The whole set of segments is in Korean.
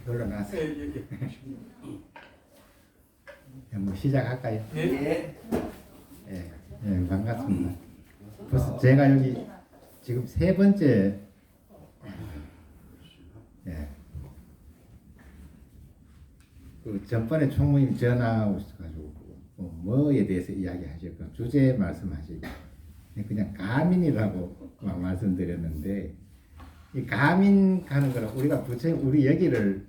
올려놨어요. 예. 뭐 시작할까요? 예. 예, 반갑습니다. 벌써 제가 여기 지금 세 번째, 예, 그 전번에 총무님 전화 오셔가지고 뭐에 대해서 이야기하실까 주제 말씀하시고 그냥 가민이라고 말씀드렸는데, 이 가민 하는 거는 우리가 우리 여기를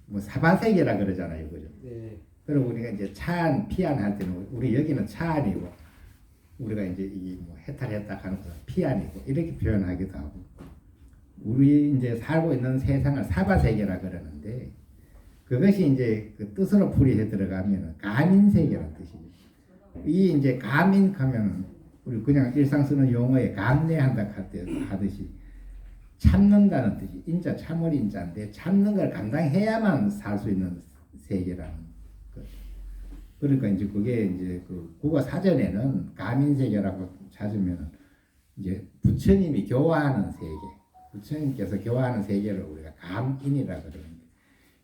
뭐 사바세계라 그러잖아요, 그죠? 네. 그리고 우리가 이제 차안, 피안 할 때는 우리 여기는 차안이고, 우리가 이제 이 뭐 해탈했다 하는 것은 피안이고 이렇게 표현하기도 하고, 우리 이제 살고 있는 세상을 사바세계라 그러는데, 그것이 이제 그 뜻으로 풀이해 들어가면 가민세계라는 뜻이죠. 이 이제 가민하면 우리 그냥 일상 쓰는 용어에 감내한다 할 때 하듯이 참는다는 뜻이, 인자 참을 인자인데 참는 걸 감당해야만 살 수 있는 세계라는 것. 그러니까 이제 그게 이제 그 국어 사전에는 가민세계라고 찾으면 이제 부처님이 교화하는 세계, 부처님께서 교화하는 세계를 우리가 감인이라 그러는데,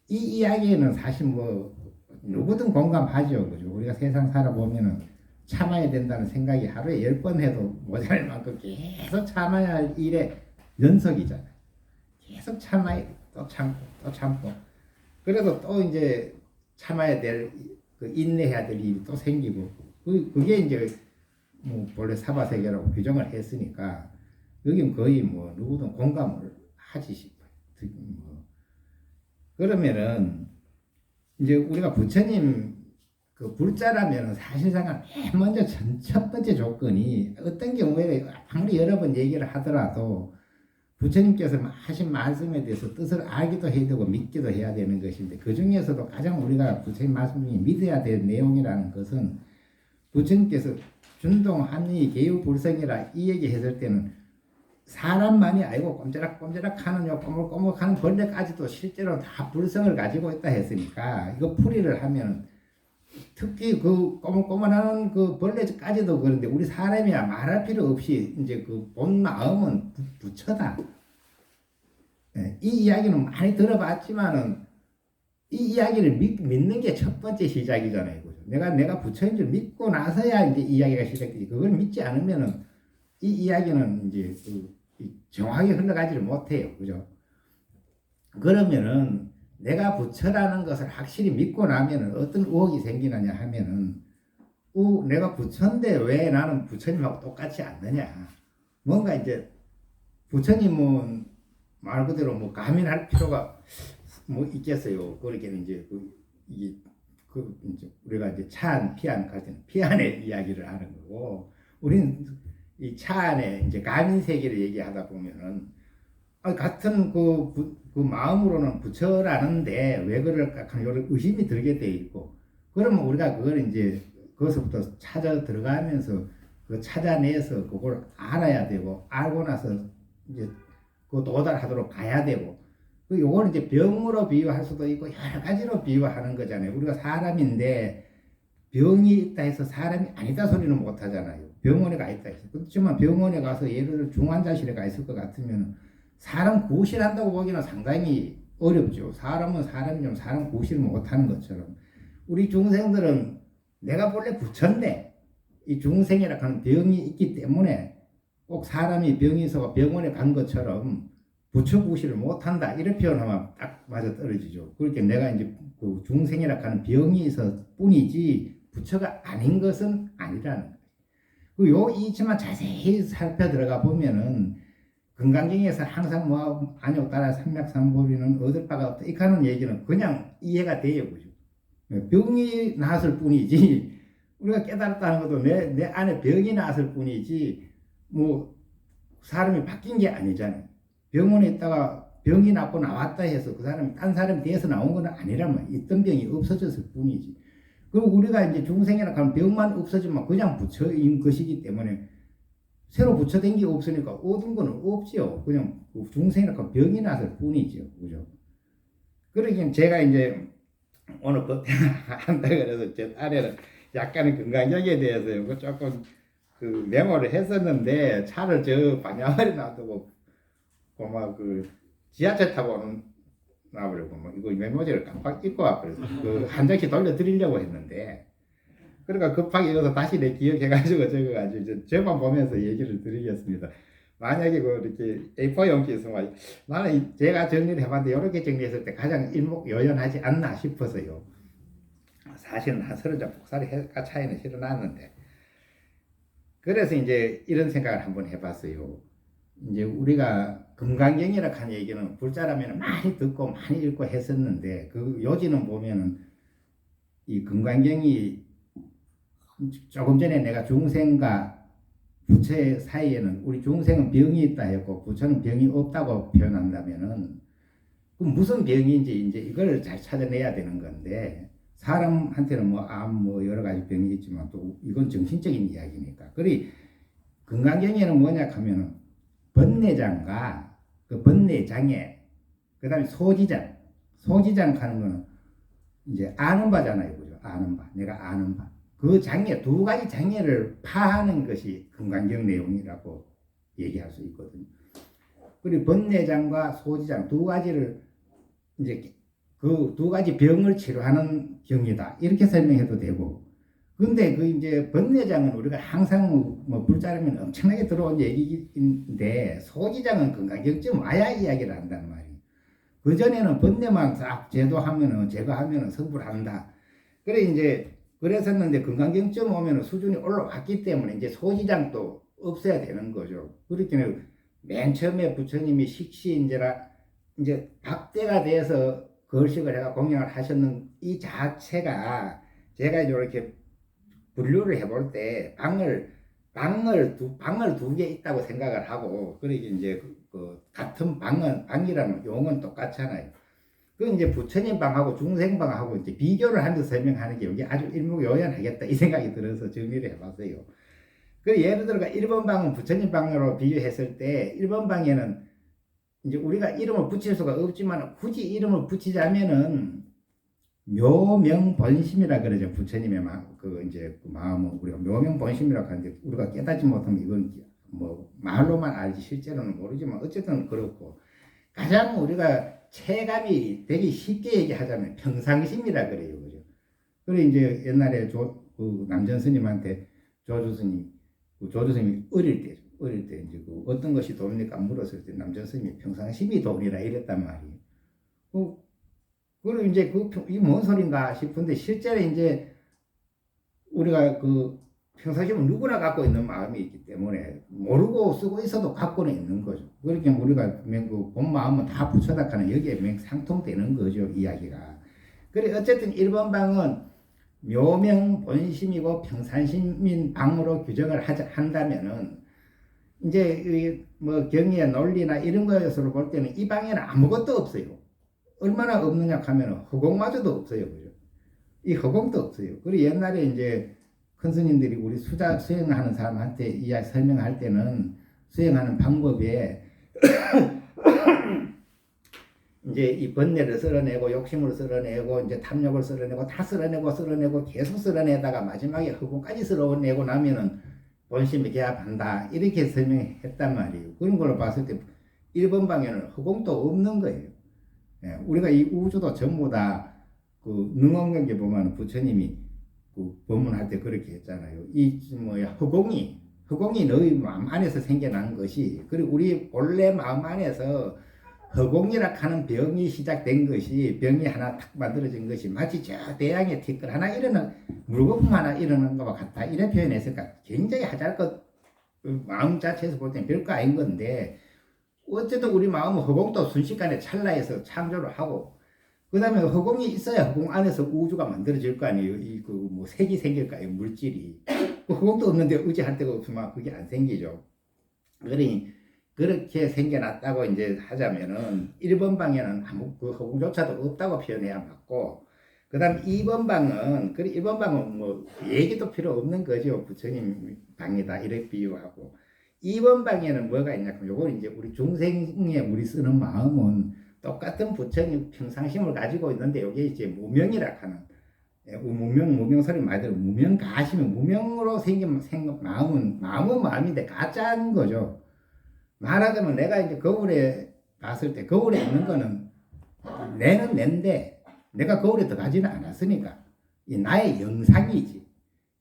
이 이야기에는 사실 뭐 누구든 공감하죠, 그죠? 우리가 세상 살아보면은 참아야 된다는 생각이 하루에 10번 해도 모자랄 만큼 계속 참아야 할 일의 연속이잖아요. 계속 참아야 또 참고 또 참고, 그래도 또 이제 참아야 될, 그 인내해야 될 일이 또 생기고, 그게 이제 뭐 본래 사바세계라고 규정을 했으니까 여긴 거의 뭐 누구든 공감을 하지 싶어요. 뭐. 그러면은 이제 우리가 부처님 그 불자라면 사실상 맨 먼저 첫 번째 조건이, 어떤 경우에 아무리 여러 번 얘기를 하더라도 부처님께서 하신 말씀에 대해서 뜻을 알기도 해야 되고 믿기도 해야 되는 것인데, 그 중에서도 가장 우리가 부처님 말씀 중에 믿어야 될 내용이라는 것은, 부처님께서 준동 합리 개유 불성이라 이 얘기 했을 때는 사람만이 아니고 꼼지락꼼지락 하는 요 꼬물꼬물 하는 벌레까지도 실제로 다 불성을 가지고 있다 했으니까, 이거 풀이를 하면 특히 그 꼬물꼬물하는 그 벌레까지도 그런데 우리 사람이야 말할 필요 없이 이제 그 본 마음은 부처다. 예, 이 이야기는 많이 들어봤지만은 이 이야기를 믿는 게 첫 번째 시작이잖아요, 그죠? 내가 부처인 줄 믿고 나서야 이제 이야기가 시작되지. 그걸 믿지 않으면은 이 이야기는 이제 정확하게 흘러가지를 못해요, 그죠? 그러면은 내가 부처라는 것을 확실히 믿고 나면은 어떤 의혹이 생기느냐 하면은, 내가 부처인데 왜 나는 부처님하고 똑같지 않느냐. 뭔가 이제 부처님은 말 그대로 뭐 가민할 필요가 뭐 있겠어요. 그렇게는 이제 이제 우리가 이제 차안, 피안 갈 때는 피안의 이야기를 하는 거고, 우리는 이 차안의 이제 가민 세계를 얘기하다 보면은 같은 그 마음으로는 부처라는데 왜 그럴까 하는 이런 의심이 들게 돼 있고, 그러면 우리가 그걸 이제 거기서부터 찾아 들어가면서 그 찾아내서 그걸 알아야 되고, 알고 나서 이제 그 도달하도록 가야 되고, 요거는 이제 병으로 비유할 수도 있고 여러 가지로 비유하는 거잖아요. 우리가 사람인데 병이 있다 해서 사람이 아니다 소리는 못 하잖아요. 병원에 가 있다 해서. 그렇지만 병원에 가서 예를 들어 중환자실에 가 있을 것 같으면 사람 구실한다고 보기는 상당히 어렵죠. 사람은 사람이면 사람 구실을 못하는 것처럼, 우리 중생들은 내가 본래 부처인데 이 중생이라 하는 병이 있기 때문에 꼭 사람이 병이 있어서 병원에 간 것처럼 부처 구실을 못한다, 이런 표현하면 딱 맞아 떨어지죠. 그렇게 내가 이제 그 중생이라 하는 병이 있어 뿐이지 부처가 아닌 것은 아니라는 거예요. 이치만 자세히 살펴 들어가 보면은 건강경에서 항상 뭐 안욕 따라 삼맥삼보리는 얻을 바가 없다, 이렇게 하는 얘기는 그냥 이해가 돼요, 그죠? 병이 나았을 뿐이지, 우리가 깨달았다는 것도 내 안에 병이 나았을 뿐이지 뭐 사람이 바뀐 게 아니잖아요. 병원에 있다가 병이 낫고 나왔다 해서 그 사람이 딴 사람이 돼서 나온 건 아니란 말이에요. 있던 병이 없어졌을 뿐이지. 그리고 우리가 이제 중생이라 하면 병만 없어지면 그냥 부처인 것이기 때문에 새로 부처된 게 없으니까 얻은 건 없지요. 그냥 중생이라 하면 병이 났을 뿐이죠, 그죠? 그러긴 제가 이제 오늘 그때 한다 그래서 제 딸에는 약간의 건강력에 대해서 조금 그 메모를 했었는데, 차를 저 방향을 놔두고 막 그 지하철 타고 오는 나버리고 뭐 이거 메모지를 깜빡 잊고 와버려서 그 한 장씩 돌려드리려고 했는데 그러니까 급하게 이어서 다시 내 기억해가지고 적어가지고 저만 보면서 얘기를 드리겠습니다. 만약에 그 이렇게 A4 용지 있으면 나는 제가 정리를 해봤는데 이렇게 정리했을 때 가장 일목요연하지 않나 싶어서요. 사실은 한 30장 복사를 해가 차이는 실어놨는데 그래서 이제 이런 생각을 한번 해봤어요. 이제 우리가 금강경이라 하는 얘기는 불자라면 많이 듣고 많이 읽고 했었는데 그 요지는 보면은 이 금강경이 조금 전에 내가 중생과 부처 사이에는 우리 중생은 병이 있다 했고 부처는 병이 없다고 표현한다면은 그 무슨 병인지 이제 이걸 잘 찾아내야 되는 건데 사람한테는 뭐 암 뭐 여러 가지 병이 있지만 또 이건 정신적인 이야기니까. 그리 금강경에는 뭐냐 하면은 번뇌장과 그 번뇌장애 그다음에 소지장 하는 거는 이제 아는 바잖아요, 그죠? 아는 바, 내가 아는 바. 그 장애 두 가지 장애를 파하는 것이 금강경 내용이라고 얘기할 수 있거든요. 그리고 번뇌장과 소지장 두 가지를 이제 그 두 가지 병을 치료하는 경이다 이렇게 설명해도 되고, 근데 그 이제 번뇌장은 우리가 항상 뭐 불자르면 엄청나게 들어온 얘기인데 소지장은 금강경쯤 와야 이야기를 한단 말이에요. 그 전에는 번뇌만 싹 제거하면은 성불한다. 그래 이제 그랬었는데 금강경쯤 오면은 수준이 올라왔기 때문에 이제 소지장도 없애야 되는 거죠. 그렇기는 맨 처음에 부처님이 식시인제라 이제 박대가 돼서 거식을 해가 공양을 하셨는 이 자체가 제가 이렇게 분류를 해볼 때 방을 두 개 있다고 생각을 하고, 그러게 이제 그 같은 방이라는 용어는 똑같잖아요. 그 이제 부처님 방하고 중생 방하고 이제 비교를 하면서 설명하는 게 여기 아주 일목요연하겠다 이 생각이 들어서 정리를 해봤어요. 그 예를 들어가 1번 방은 부처님 방으로 비교했을 때 1번 방에는 이제 우리가 이름을 붙일 수가 없지만 굳이 이름을 붙이자면은 묘명본심이라 그러죠. 부처님의 그 이제 그 마음은 우리가 묘명본심이라고 하는데 우리가 깨닫지 못하면 이건 뭐 말로만 알지 실제로는 모르지만 어쨌든 그렇고, 가장 우리가 체감이 되게 쉽게 얘기하자면 평상심이라 그래요. 그죠? 그래 이제 옛날에 그 남전 스님한테 조주 스님이 어릴 때 이제 그 어떤 것이 돈입니까 물었을 때 남전 스님이 평상심이 돈이라 이랬단 말이에요. 그리고 이제 이 뭔 소린가 싶은데 실제로 이제 우리가 그 평상심은 누구나 갖고 있는 마음이 있기 때문에 모르고 쓰고 있어도 갖고는 있는 거죠. 그렇게 우리가 그 본 마음은 다 붙여다가는 여기에 상통되는 거죠, 이야기가. 그래 어쨌든 1번 방은 묘명 본심이고 평상심인 방으로 규정을 한다면은 이제 뭐 경의 논리나 이런 것으로 볼 때는 이 방에는 아무것도 없어요. 얼마나 없느냐 하면 허공마저도 없어요. 그죠? 이 허공도 없어요. 그리고 옛날에 이제 큰 스님들이 우리 수행하는 사람한테 설명할 때는 수행하는 방법에 이제 이 번뇌를 쓸어내고 욕심을 쓸어내고 이제 탐욕을 쓸어내고 다 쓸어내고 계속 쓸어내다가 마지막에 허공까지 쓸어내고 나면은 본심이 개합한다 이렇게 설명했단 말이에요. 그런 걸로 봤을 때 1번 방에는 허공도 없는 거예요. 예, 우리가 이 우주도 전부 다 그 능엄경계 보면 부처님이 그 법문할 때 그렇게 했잖아요. 이 뭐야 허공이 너희 마음 안에서 생겨난 것이, 그리고 우리 본래 마음 안에서 허공이라 하는 병이 시작된 것이, 병이 하나 탁 만들어진 것이 마치 저 대양의 티끌 하나 일어나는 물거품 하나 일어나는 것과 같다 이런 표현했으니까 굉장히 하잘것 마음 자체에서 볼 때는 별거 아닌 건데, 어쨌든 우리 마음은 허공도 순식간에 찰나에서 창조를 하고 그 다음에 허공이 있어야 허공 안에서 우주가 만들어질 거 아니에요. 그 뭐 색이 생길까요? 물질이. 허공도 없는데 의지할 데가 없으면 그게 안 생기죠. 그러니 그렇게 생겨났다고 이제 하자면은 1번 방에는 아무 그 허공조차도 없다고 표현해야 맞고, 그 다음 2번 방은, 그래 1번 방은 뭐 얘기도 필요 없는 거죠. 부처님 방이다 이렇게 비유하고, 2번 방에는 뭐가 있냐 그럼 요건 이제 우리 중생에 우리 쓰는 마음은 똑같은 부처님 평상심을 가지고 있는데 여기 이제 무명이라 하는, 무명 소리 많이 들어. 무명 가시면 무명으로 생긴 마음은 마음인데 가짜인 거죠. 말하자면 내가 이제 거울에 봤을 때 거울에 있는 거는 내는 낸데 내가 거울에 들어가지는 않았으니까 이 나의 영상이지.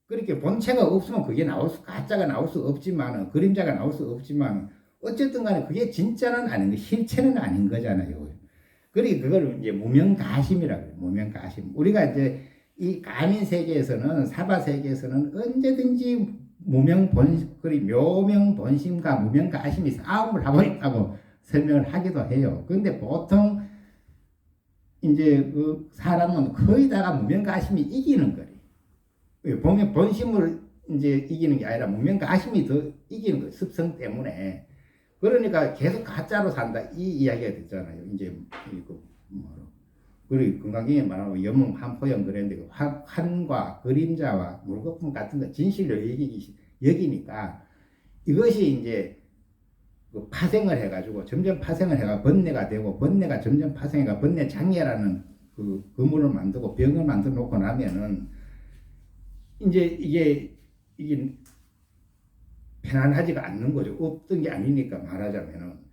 그렇게 본체가 없으면 그게 가짜가 나올 수 없지만 그림자가 나올 수 없지만 어쨌든 간에 그게 진짜는 아닌 거, 실체는 아닌 거잖아요. 그러니까 그걸 이제 무명가심이라고 해요. 무명가심. 우리가 이제 이 가민 세계에서는, 사바 세계에서는 언제든지 묘명본심과 무명가심이 싸움을 하고 있다고 설명을 하기도 해요. 그런데 보통 이제 그 사람은 거의 다가 무명가심이 이기는 거예요. 보면 본심을 이제 이기는 게 아니라 무명가심이 더 이기는 거예요. 습성 때문에. 그러니까 계속 가짜로 산다 이 이야기가 됐잖아요. 이제 그리고 건강경에 말하면 염음 한포영 그랬는데 그 환과 그림자와 물거품 같은 거 진실로 여기니까 이것이 이제 그 파생을 해가지고 점점 파생을 해가 번뇌가 되고 번뇌가 점점 파생해가 번뇌 장애라는 그 그물을 만들고 병을 만들어 놓고 나면은 이제 이게 편안하지가 않는 거죠. 없던 게 아니니까 말하자면은.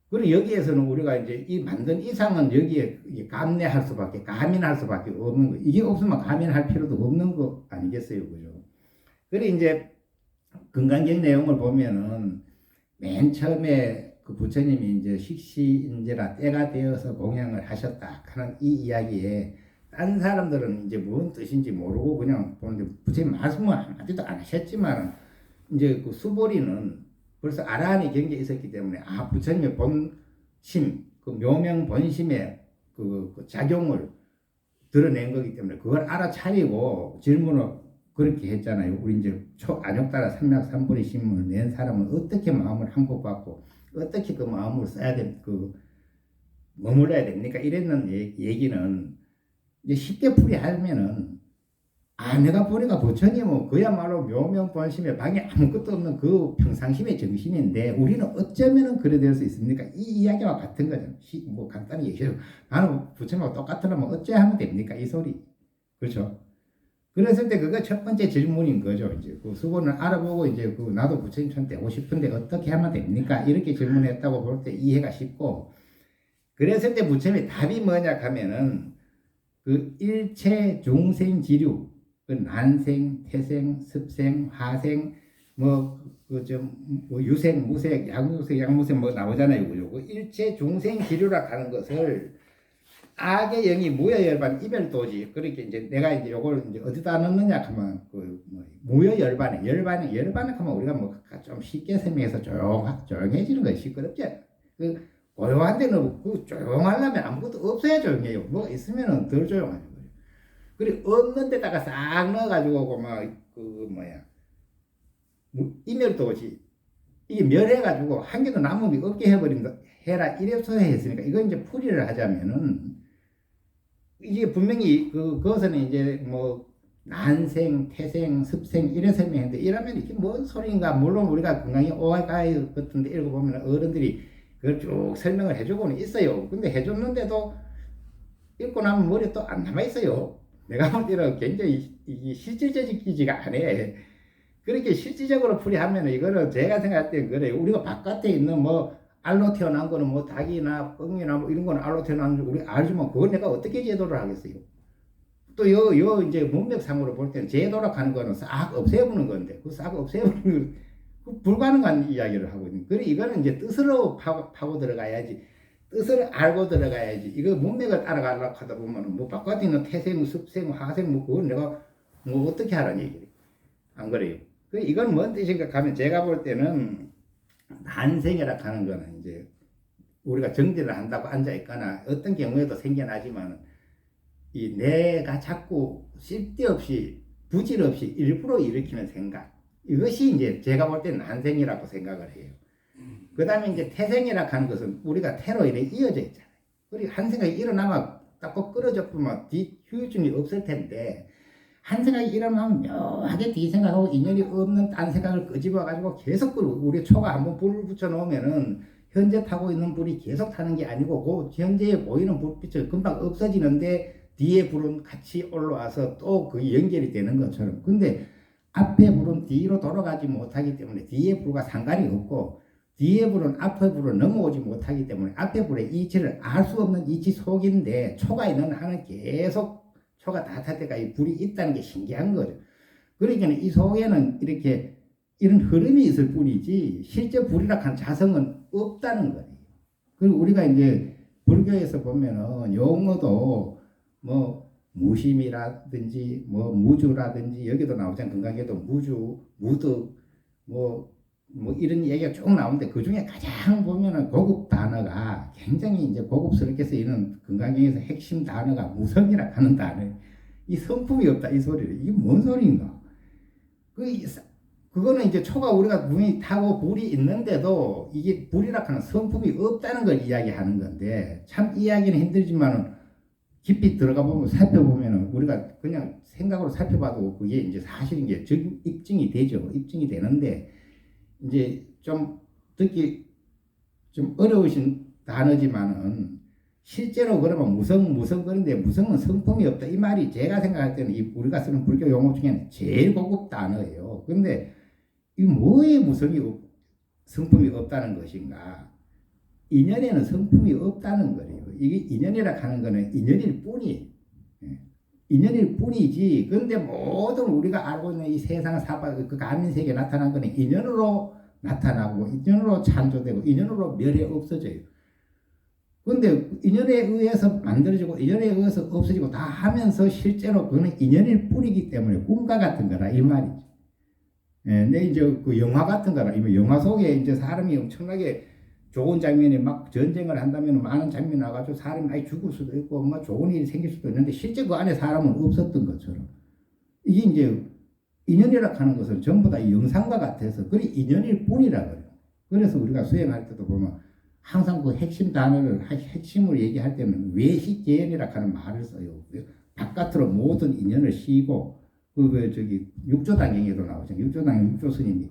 그리고 여기에서는 우리가 이제 이 만든 이상은 여기에 감내할 수밖에, 가민할 수밖에 없는 거. 이게 없으면 가민할 필요도 없는 거 아니겠어요, 그죠? 그래 이제 건강경 내용을 보면은 맨 처음에 그 부처님이 이제 식시인지라 때가 되어서 공양을 하셨다 하는 이 이야기에 다른 사람들은 이제 무슨 뜻인지 모르고 그냥 보는데 부처님 말씀은 한마디도 안 하셨지만 이제 그 수보리는 벌써 아라한의 경계에 있었기 때문에 부처님의 본심, 그 묘명 본심의 그 작용을 드러낸 거기 때문에 그걸 알아차리고 질문을 그렇게 했잖아요. 우리 이제 안욕따라 삼맥삼보리 신문을 낸 사람은 어떻게 마음을 한복받고 어떻게 그 마음을 써야 머물러야 됩니까? 이랬는 얘기는 이제 쉽게 풀이하면은 내가 보니까 부처님은 그야말로 묘명본심의 방에 아무것도 없는 그 평상심의 정신인데 우리는 어쩌면은 그래 될 수 있습니까? 이 이야기와 같은 거죠. 뭐 간단히 얘기해요. 나는 부처님하고 똑같으면 어째 하면 됩니까? 이 소리. 그렇죠? 그랬을 때 그거 첫 번째 질문인 거죠. 이제 그 수고는 알아보고 이제 그 나도 부처님처럼 되고 싶은데 어떻게 하면 됩니까? 이렇게 질문했다고 볼 때 이해가 쉽고 그랬을 때 부처님의 답이 뭐냐 하면은 그 일체 중생 지류 그 난생, 태생, 습생, 화생, 뭐 유생, 무생, 양무생, 양무생 뭐 나오잖아요, 그죠? 그 일체 중생 기류라 하는 것을 악의 영이 무여열반 이별도지. 그렇게 이제 내가 이제 요걸 이제 어디다 넣느냐 하면 무여열반에 열반에 하면 우리가 뭐 좀 쉽게 설명해서 조용해지는 거예요. 시끄럽지. 그 고요한 데는 그 조용하려면 아무것도 없어야 조용해요. 뭐가 있으면은 덜 조용하죠. 그리고 없는 데다가 싹 넣어가지고 이멸도지 이게 멸해가지고 한 개도 남음이 없게 해버린다 해라 이래서 했으니까 이건 이제 풀이를 하자면은 이게 분명히 그것은 이제 뭐 난생, 태생, 습생 이래 설명했는데 이러면 이게 뭔 소리인가. 물론 우리가 건강히 오하가이 같은 데 읽어보면 어른들이 그걸 쭉 설명을 해주고는 있어요. 근데 해줬는데도 읽고 나면 머리에 또 안 남아있어요. 내가 볼 때는 굉장히 실질적이지가 않아. 그렇게 실질적으로 풀이하면 이거는 제가 생각할 때 그래요. 우리가 바깥에 있는 뭐 알로 태어난 거는 뭐 닭이나 뻥이나 뭐 이런 거는 알로 태어난 거 우리 알지만 그걸 내가 어떻게 제도를 하겠어요. 또 이제 문맥상으로 볼 때는 제도라 하는 거는 싹 없애보는 건데 그 싹 없애보는 그 불가능한 이야기를 하고 있는. 그래 이거는 이제 뜻으로 파고 들어가야지. 뜻을 알고 들어가야지. 이거 문맥을 따라가려고 하다 보면 뭐 바깥에 있는 태생, 습생, 화생 뭐 그건 내가 뭐 어떻게 하라는 얘기를 안 그래요. 이건 뭔 뜻인가 하면 제가 볼 때는 난생이라 하는 거는 이제 우리가 정진을 한다고 앉아 있거나 어떤 경우에도 생겨나지만 이 내가 자꾸 쓸데없이 부질 없이 일부러 일으키는 생각 이것이 이제 제가 볼 때는 난생이라고 생각을 해요. 그 다음에 이제 태생이라 하는 것은 우리가 태로 이렇게 이어져 있잖아요. 그리고 한 생각이 일어나면 딱 끌어져 보면 뒤 후유증이 없을 텐데 한 생각이 일어나면 묘하게 뒤 생각하고 인연이 없는 딴 생각을 끄집어 가지고 계속 우리 초가 한번 불을 붙여 놓으면은 현재 타고 있는 불이 계속 타는 게 아니고 그 현재에 보이는 불빛이 금방 없어지는데 뒤에 불은 같이 올라와서 또 그 연결이 되는 것처럼. 근데 앞에 불은 뒤로 돌아가지 못하기 때문에 뒤에 불과 상관이 없고 뒤에 불은 앞에 불을 넘어오지 못하기 때문에 앞에 불의 이치를 알 수 없는 이치 속인데 초가 있는 한은 계속 초가 다 탈 때까지 불이 있다는 게 신기한 거죠. 그러니까 이 속에는 이렇게 이런 흐름이 있을 뿐이지 실제 불이라 한 자성은 없다는 거예요. 그리고 우리가 이제 불교에서 보면은 용어도 뭐 무심이라든지 뭐 무주라든지 여기도 나오잖아요. 금강에도 무주, 무득 뭐 이런 얘기가 쭉 나오는데 그 중에 가장 보면은 고급 단어가 굉장히 이제 고급스럽게 쓰이는 금강경에서 핵심 단어가 무성이라 하는 단어. 이 성품이 없다 이 소리를. 이게 뭔 소리인가? 그거는 이제 초가 우리가 눈이 타고 불이 있는데도 이게 불이라 하는 성품이 없다는 걸 이야기하는 건데 참 이야기는 힘들지만은 깊이 들어가 보면 살펴보면은 우리가 그냥 생각으로 살펴봐도 그게 이제 사실인 게 입증이 되죠. 입증이 되는데 이제 좀 듣기 좀 어려우신 단어지만은 실제로 그러면 무성거린데 무성은 성품이 없다 이 말이 제가 생각할 때는 이 우리가 쓰는 불교 용어 중에는 제일 고급 단어예요. 그런데 이 뭐에 성품이 없다는 것인가? 인연에는 성품이 없다는 거예요. 이게 인연이라 하는 거는 인연일 뿐이에요. 인연일 뿐이지. 그런데 모든 우리가 알고 있는 이 세상 사바 그 가민세계에 나타난 거는 인연으로 나타나고 인연으로 창조되고 인연으로 멸해 없어져요. 그런데 인연에 의해서 만들어지고 인연에 의해서 없어지고 다 하면서 실제로 그거는 인연일 뿐이기 때문에 꿈과 같은 거라 이 말이죠. 근데 이제 그 영화 같은 거라 영화 속에 이제 사람이 엄청나게 좋은 장면에 막 전쟁을 한다면 많은 장면이 나가지고 사람이 많이 죽을 수도 있고 뭐 좋은 일이 생길 수도 있는데 실제 그 안에 사람은 없었던 것처럼 이게 이제 인연이라 하는 것은 전부 다 영상과 같아서 그게 인연일 뿐이라 그래요. 그래서 우리가 수행할 때도 보면 항상 그 핵심 단어를 핵심으로 얘기할 때는 외식재현이라 하는 말을 써요. 바깥으로 모든 인연을 씌고 저기 육조당경에도 나오죠. 육조당 육조 스님이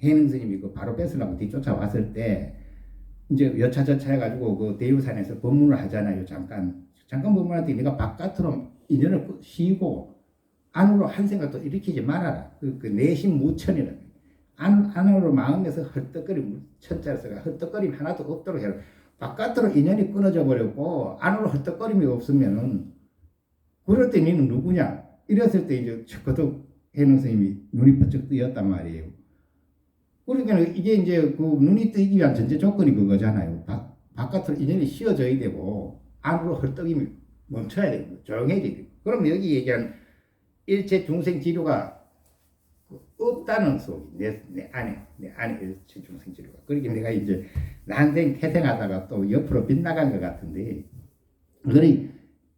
해능 스님이 그 바로 뺏으려고 뒤쫓아왔을 때 이제 여차저차 해가지고 그 대유산에서 법문을 하잖아요. 잠깐 법문할 때 내가 바깥으로 인연을 씌고 안으로 한 생각도 일으키지 말아라. 그 내심 무천이라. 안으로 마음에서 헐떡거림 천자를 써가 헐떡거림 하나도 없도록 해라. 바깥으로 인연이 끊어져 버렸고 안으로 헐떡거림이 없으면은 그럴 때 너는 누구냐? 이랬을 때 이제 거듭 해능 스님이 눈이 번쩍 뜨였단 말이에요. 그러니까 이게 이제 그 눈이 뜨기 위한 전제 조건이 그거잖아요. 바깥으로 인연이 씌워져야 되고 안으로 헐떡임이 멈춰야 되고 조용해져야 되고. 그럼 여기 얘기한 일체 중생 지류가 없다는 소리. 내 안에 일체 중생 지류가. 그러니까 내가 이제 난생 태생하다가 또 옆으로 빗나간 것 같은데, 그러니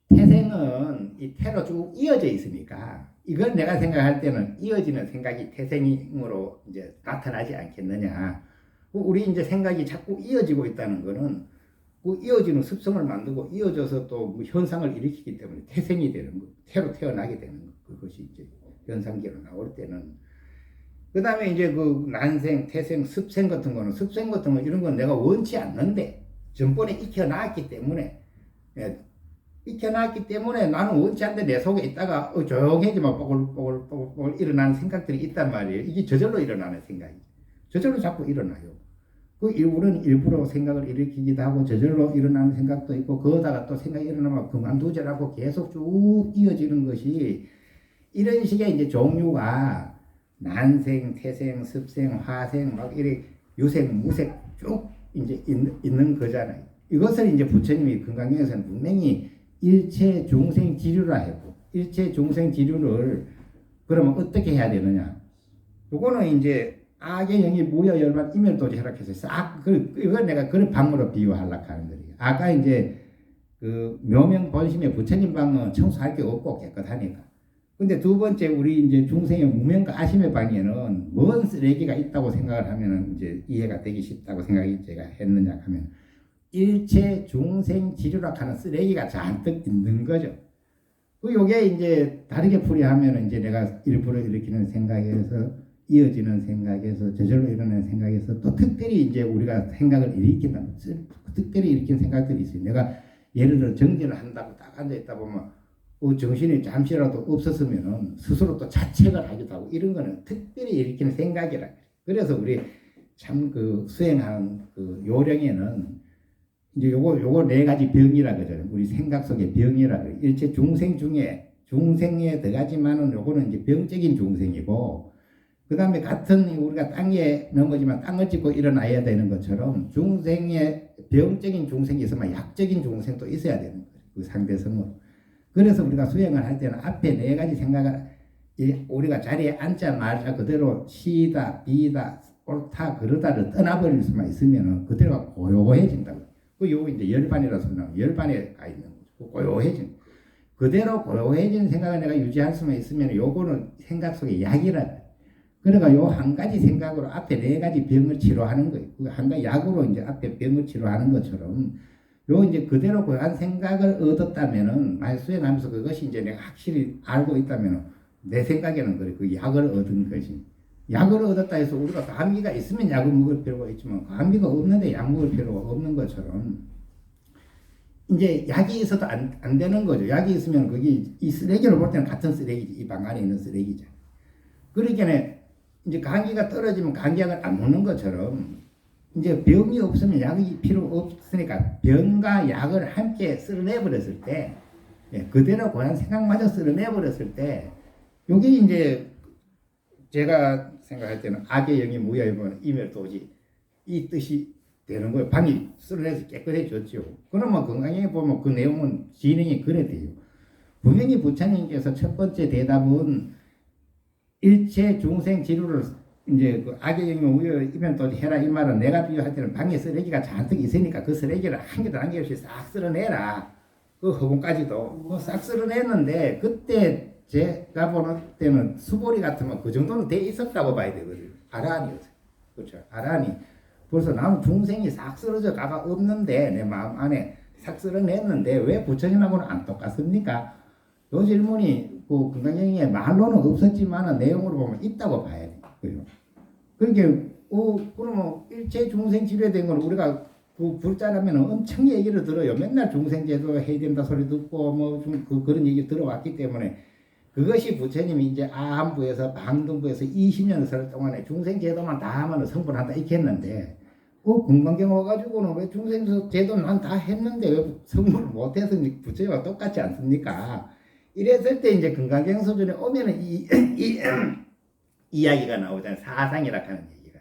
태생은 이 태로 쭉 이어져 있으니까 이걸 내가 생각할 때는 이어지는 생각이 태생으로 이제 나타나지 않겠느냐. 우리 이제 생각이 자꾸 이어지고 있다는 거는 그 이어지는 습성을 만들고 이어져서 또 현상을 일으키기 때문에 태생이 되는 거, 태로 태어나게 되는 거. 그것이 이제 현상계로 나올 때는. 그 다음에 이제 그 난생, 태생, 습생 같은 거는 이런 건 내가 원치 않는데 전번에 익혀놨기 때문에 나는 원치 않는데 내 속에 있다가 조용해지만 뽀글뽀글 일어나는 생각들이 있단 말이에요. 이게 저절로 일어나는 생각이죠. 저절로 자꾸 일어나요. 그 우리는 일부러 생각을 일으키기도 하고 저절로 일어나는 생각도 있고 그러다가 또 생각이 일어나면 그만두자라고 계속 쭉 이어지는 것이 이런 식의 이제 종류가 난생, 태생, 습생, 화생 막 이렇게 유생, 무색 쭉 이제 있는 거잖아요. 이것을 이제 부처님이 금강경에서는 분명히 일체 중생 지류라 했고, 일체 중생 지류를 그러면 어떻게 해야 되느냐? 요거는 이제 악의 영이 무여 열반 이멸도지 허락해서 싹 이걸 내가 그런 방으로 비유하려고 하는 거예요. 아까 이제 그 묘명 본심의 부처님 방은 청소할 게 없고 깨끗하니까. 근데 두 번째 우리 이제 중생의 무명과 아심의 방에는 뭔 쓰레기가 있다고 생각을 하면은 이제 이해가 되기 쉽다고 생각이 제가 했느냐 하면 일체 중생 지류라 하는 쓰레기가 잔뜩 있는 거죠. 그 요게 이제 다르게 풀이하면 이제 내가 일부러 일으키는 생각에서 이어지는 생각에서 저절로 일어나는 생각에서 또 특별히 이제 우리가 생각을 일으킨다. 특별히 일으킨 생각들이 있어요. 내가 예를 들어 정진을 한다고 딱 앉아 있다 보면 정신이 잠시라도 없었으면은 스스로 또 자책을 하기도 하고 이런 거는 특별히 일으키는 생각이라. 그래서 우리 참 그 수행하는 그 요령에는 이제 요거 네 가지 병이라 그러잖아요. 우리 생각 속의 병이라 그래요. 일체 중생 중에 중생에 들어가지만은 요거는 이제 병적인 중생이고, 그 다음에 같은 우리가 땅에 넘어지만 땅을 짚고 일어나야 되는 것처럼 중생에 병적인 중생이 있으면 약적인 중생도 있어야 되는 거예요. 그 상대성으로. 그래서 우리가 수행을 할 때는 앞에 네 가지 생각을 우리가 자리에 앉자마자 그대로 시다, 비다, 옳다, 그러다를 떠나버릴 수만 있으면 그대로가 고요해진다고. 그 요거 이제 열반이라고 소리나고 열반에 가 있는 거죠. 고요해진. 그대로 고요해진 생각을 내가 유지할 수만 있으면 요거는 생각 속에 약이라. 그러니까 요 한 가지 생각으로 앞에 네 가지 병을 치료하는 거예요. 그 한 가지 약으로 이제 앞에 병을 치료하는 것처럼 요 이제 그대로 고요한 생각을 얻었다면은 만약 수행하면서 그것이 이제 내가 확실히 알고 있다면은 내 생각에는 그래 그 약을 얻은 것이. 약을 얻었다 해서 우리가 감기가 있으면 약을 먹을 필요가 있지만 감기가 없는데 약 먹을 필요가 없는 것처럼 이제 약이 있어도 안 되는 거죠. 약이 있으면 거기 이 쓰레기를 볼 때는 같은 쓰레기지. 이 방 안에 있는 쓰레기죠. 그러니까 이제 감기가 떨어지면 감기약을 안 먹는 것처럼 이제 병이 없으면 약이 필요 없으니까 병과 약을 함께 쓸어내버렸을 때 그대로 고한 생각마저 쓸어내버렸을 때 요게 이제 제가 생각할 때는 악의 영이 무야에 보면 이멸도지 이 뜻이 되는 거예요. 방이 쓸어내서 깨끗해졌죠. 그러면 건강에 보면 그 내용은 진행이 그래 돼요. 분명히 부처님께서 첫 번째 대답은 일체 중생 지루를 이제 그 악의 영이 무야에 이멸도지 해라 이 말은 내가 비유할 때는 방에 쓰레기가 잔뜩 있으니까 그 쓰레기를 한 개도 한 개 없이 싹 쓸어내라. 그 허공까지도 싹 쓸어냈는데 그때 제가 보는 때는 수보리 같으면 그 정도는 돼 있었다고 봐야 되거든요. 아라한이었어요. 그렇죠. 아라한이 벌써 나는 중생이 싹 쓰러져 가가 없는데 내 마음 안에 싹 쓸어냈는데 왜 부처님하고는 안 똑같습니까? 이 질문이 그 건강경의 말로는 없었지만 내용으로 보면 있다고 봐야 돼요. 그러니까 그러면 일체 중생 지뢰된 건 우리가 그 불자라면 엄청 얘기를 들어요. 맨날 중생제도 해야 된다 소리 듣고 뭐 좀 그런 얘기 들어왔기 때문에 그것이 부처님이 이제 아함부에서 방등부에서 20년 설 동안에 중생제도만 다 하면 성불한다 이렇게 했는데 그 금강경 와가지고는 왜 중생제도 난 다 했는데 왜 성불을 못해서 부처님과 똑같지 않습니까? 이랬을 때 이제 금강경 수준에 오면은 이 이야기가 나오잖아요. 사상이라 하는 얘기가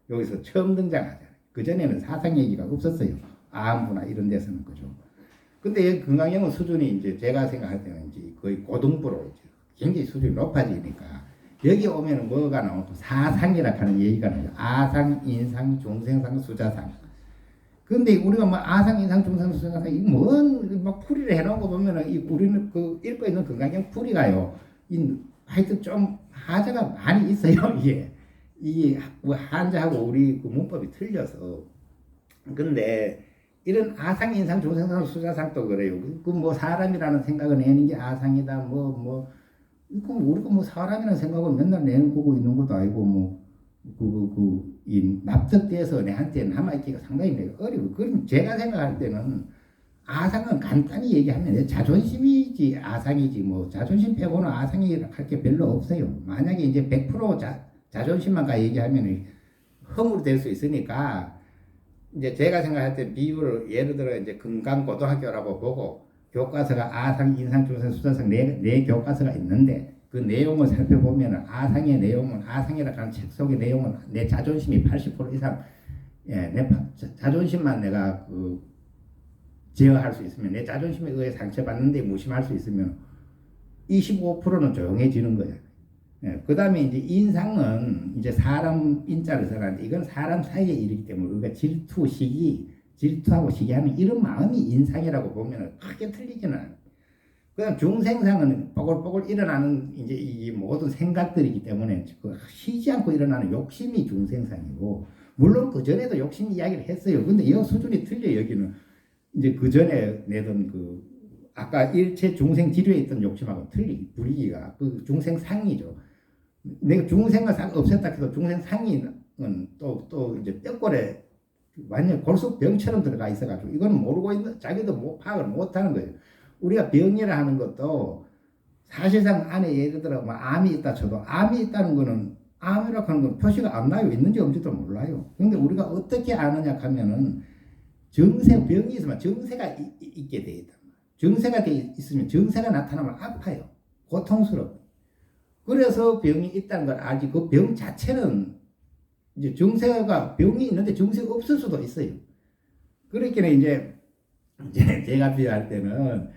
여기서 처음 등장하잖아요. 그전에는 사상 얘기가 없었어요. 아함부나 이런 데서는 그죠. 근데 금강경은 수준이 이제 제가 생각할 때는 이제 거의 고등부로 이제 굉장히 수준이 높아지니까 여기 오면은 뭐가 나오고 사상이라 하는 얘기가 나오죠. 아상, 인상, 중생상, 수자상. 근데 우리가 뭐 아상, 인상, 중생, 수자상 이뭔막 풀이를 해놓은 거 보면은 우리는 그 읽고 있는 금강경 풀이가요. 하여튼 좀 하자가 많이 있어요. 이게 한자하고 우리 그 문법이 틀려서. 근데 이런 아상, 인상, 중생상, 수자상도 그래요. 그 뭐 사람이라는 생각을 내는 게 아상이다. 우리가 뭐 사람이라는 생각을 맨날 내는 거고 있는 것도 아니고 이 납득돼서 내한테 남아있기가 상당히 어려워. 그럼 제가 생각할 때는 아상은 간단히 얘기하면 내 자존심이지 아상이지 뭐 자존심 빼고는 아상이 할 게 별로 없어요. 만약에 이제 100% 자존심만가 얘기하면 흠으로 될 수 있으니까 이제 제가 생각할 때 비유를 예를 들어 이제 금강고등학교라고 보고 교과서가 아상, 인상, 중생, 수자상 네 교과서가 있는데 그 내용을 살펴보면 아상의 내용은 아상이라고 하는 책 속의 내용은 내 자존심이 80% 이상 내 자존심만 내가 제어할 수 있으면 내 자존심에 의해 상처받는데 무심할 수 있으면 25%는 조용해지는 거예요. 그 다음에 이제 인상은 이제 사람 인자를 써놨는데 이건 사람 사이의 일이기 때문에 우리가 질투하고 시기하는 이런 마음이 인상이라고 보면 크게 틀리지는 않아요. 그 다음 중생상은 뽀글뽀글 일어나는 이제 이 모든 생각들이기 때문에 쉬지 않고 일어나는 욕심이 중생상이고 물론 그 전에도 욕심 이야기를 했어요. 근데 이 수준이 틀려요. 여기는 이제 그 전에 내던 아까 일체 중생 지류에 있던 욕심하고 틀리 분위기가 그 중생상이죠. 내가 중생을 없앴다 해도 중생상은 또 이제 뼈골에 완전 골수병처럼 들어가 있어가지고 이거는 모르고 있는 자기도 파악을 못하는 거예요. 우리가 병이라 하는 것도 사실상 안에 예를 들어 뭐 암이 있다 쳐도 암이 있다는 거는 암이라고 하는 건 표시가 안 나요. 있는지 없는지도 몰라요. 근데 우리가 어떻게 아느냐 하면은 병이 있으면 정세가 있게 돼 있다. 정세가 돼 있으면 정세가 나타나면 아파요. 고통스러워. 그래서 병이 있다는 걸 알지. 그 병 자체는 이제 정세가 병이 있는데 정세가 없을 수도 있어요. 그러니까 이제 제가 비유할 때는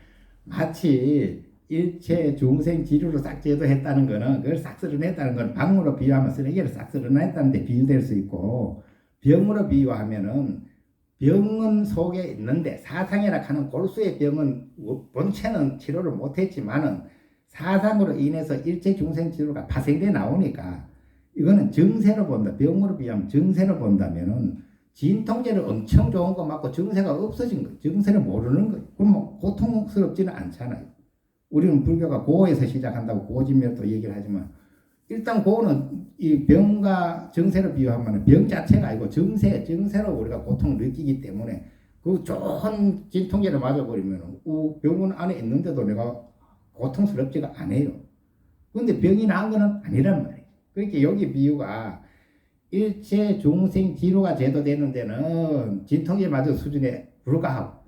마치 일체 중생 지류로 싹 제도했다는 거는 그걸 싹 쓸어냈다는 건 방으로 비유하면 쓰레기를 싹 쓸어냈다는데 비유될 수 있고 병으로 비유하면은 병은 속에 있는데 사상이라 하는 골수의 병은 본체는 치료를 못했지만은 사상으로 인해서 일체 중생 치료가 파생돼 나오니까 이거는 정세로 본다. 병으로 비하면 정세로 본다면은 진통제를 엄청 좋은 거 맞고 정세가 없어진 거예요. 정세를 모르는 거예요. 그럼 뭐 고통스럽지는 않잖아요. 우리는 불교가 고에서 시작한다고 고진멸도 얘기를 하지만 일단 고는 이 병과 정세를 비유하면 병 자체가 아니고 정세로 우리가 고통을 느끼기 때문에 그 좋은 진통제를 맞아버리면 병원 안에 있는데도 내가 고통스럽지가 않아요. 근데 병이 나은 거는 아니란 말이에요. 그러니까 여기 비유가 일체 중생 지루가 제도되는 데는 진통제 맞은 수준에 불과하고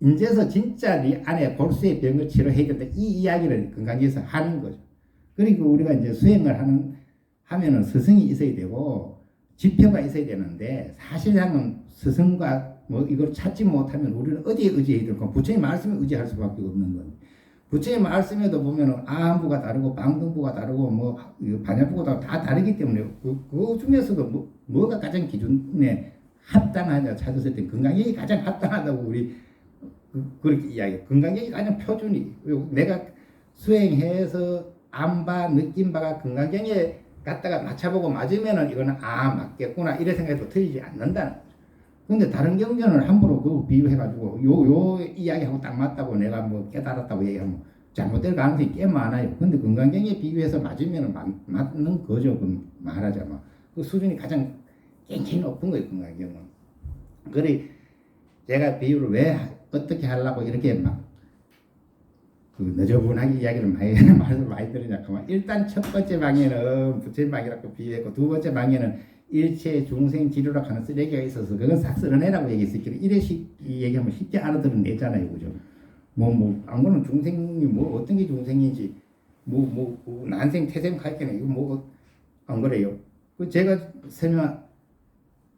이제서 진짜 네 안에 골수의 병을 치료해야 된다. 이 이야기를 건강에서 하는 거죠. 그리고 우리가 이제 수행을 하면은 스승이 있어야 되고 지표가 있어야 되는데 사실상은 스승과 뭐 이걸 찾지 못하면 우리는 어디에 의지해야 될까? 부처님 말씀에 의지할 수밖에 없는 거예요. 부처님 말씀에도 보면은 아함부가 다르고 방등부가 다르고 뭐 반야부가 다 다르기 때문에 그 중에서도 뭐가 가장 기준에 합당하냐 찾았을 때 건강이 가장 합당하다고 우리 그렇게 이야기해요. 건강이 가장 표준이 내가 수행해서 안바 느낀 바가 건강경에 갖다가 맞춰보고 맞으면은 이거는 맞겠구나 이런 생각도 틀리지 않는다는 거죠. 근데 다른 경전은 함부로 그 비유해가지고 요 이야기하고 딱 맞다고 내가 뭐 깨달았다고 얘기하면 잘못될 가능성이 꽤 많아요. 근데 건강경에 비유해서 맞으면은 맞는 거죠. 그 말하자면 그 수준이 가장 굉장히 높은 거예요. 건강경은. 그래 제가 비유를 왜 어떻게 하려고 이렇게 막 그 너저분하게 이야기를 많이 들으냐 하면 일단 첫 번째 방에는 부처님 방이라고 비유했고 두 번째 방에는 일체 중생 지류라고 하는 쓰레기가 있어서 그건 싹 쓸어내라고 얘기했었기를 이래식 얘기하면 쉽게 알아들어내잖아요. 그죠? 안거는 중생이 뭐 어떤 게 중생인지 난생 태생 갈게는 이거 안 그래요. 그 제가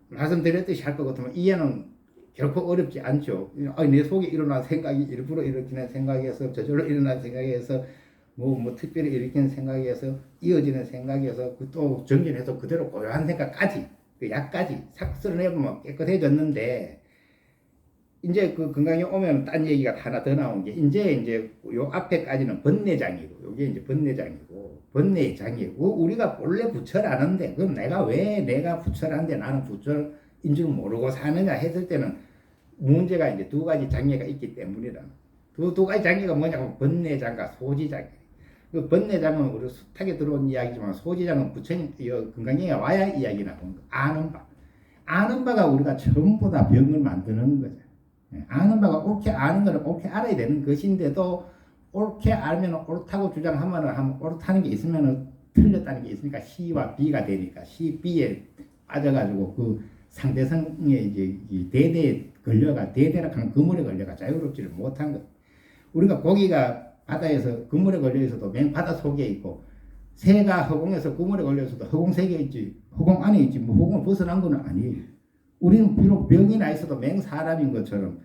말씀드렸듯이 할 것 같으면 이해는 결코 어렵지 않죠. 내 속에 일어난 생각이 일부러 일으키는 생각에서 저절로 일어난 생각에서 특별히 일으키는 생각에서 이어지는 생각에서 또 정진해서 그대로 고요한 생각까지 그 약까지 싹 쓸어내보면 깨끗해졌는데 이제 그 건강에 오면 딴 얘기가 하나 더 나온 게 이제 요 앞에까지는 번뇌장이고 요게 이제 번뇌장이고 우리가 본래 부처라는데 그럼 내가 부처라는데 나는 부처인 줄 모르고 사느냐 했을 때는 문제가 이제 두 가지 장애가 있기 때문이다. 두 가지 장애가 뭐냐면 번뇌장과 소지장. 그 번뇌장은 우리 숱하게 들어온 이야기지만 소지장은 부처님 건강경에 와야 이야기 나오는 거. 아는 바가 우리가 전부 다 병을 만드는 거죠. 아는 바가 옳게 아는 거는 옳게 알아야 되는 것인데도 옳게 알면 옳다고 주장하면 옳다는 게 있으면 틀렸다는 게 있으니까 C와 B가 되니까 C, B에 빠져가지고 그 상대성의 이제 이 대대라 하는 그물에 걸려가 자유롭지를 못한 것. 우리가 고기가 바다에서 그물에 걸려 있어도 맨 바다 속에 있고 새가 허공에서 그물에 걸려 있어도 허공 속에 있지 허공 안에 있지 허공을 벗어난 건 아니에요. 우리는 비록 병이 나 있어도 맹 사람인 것처럼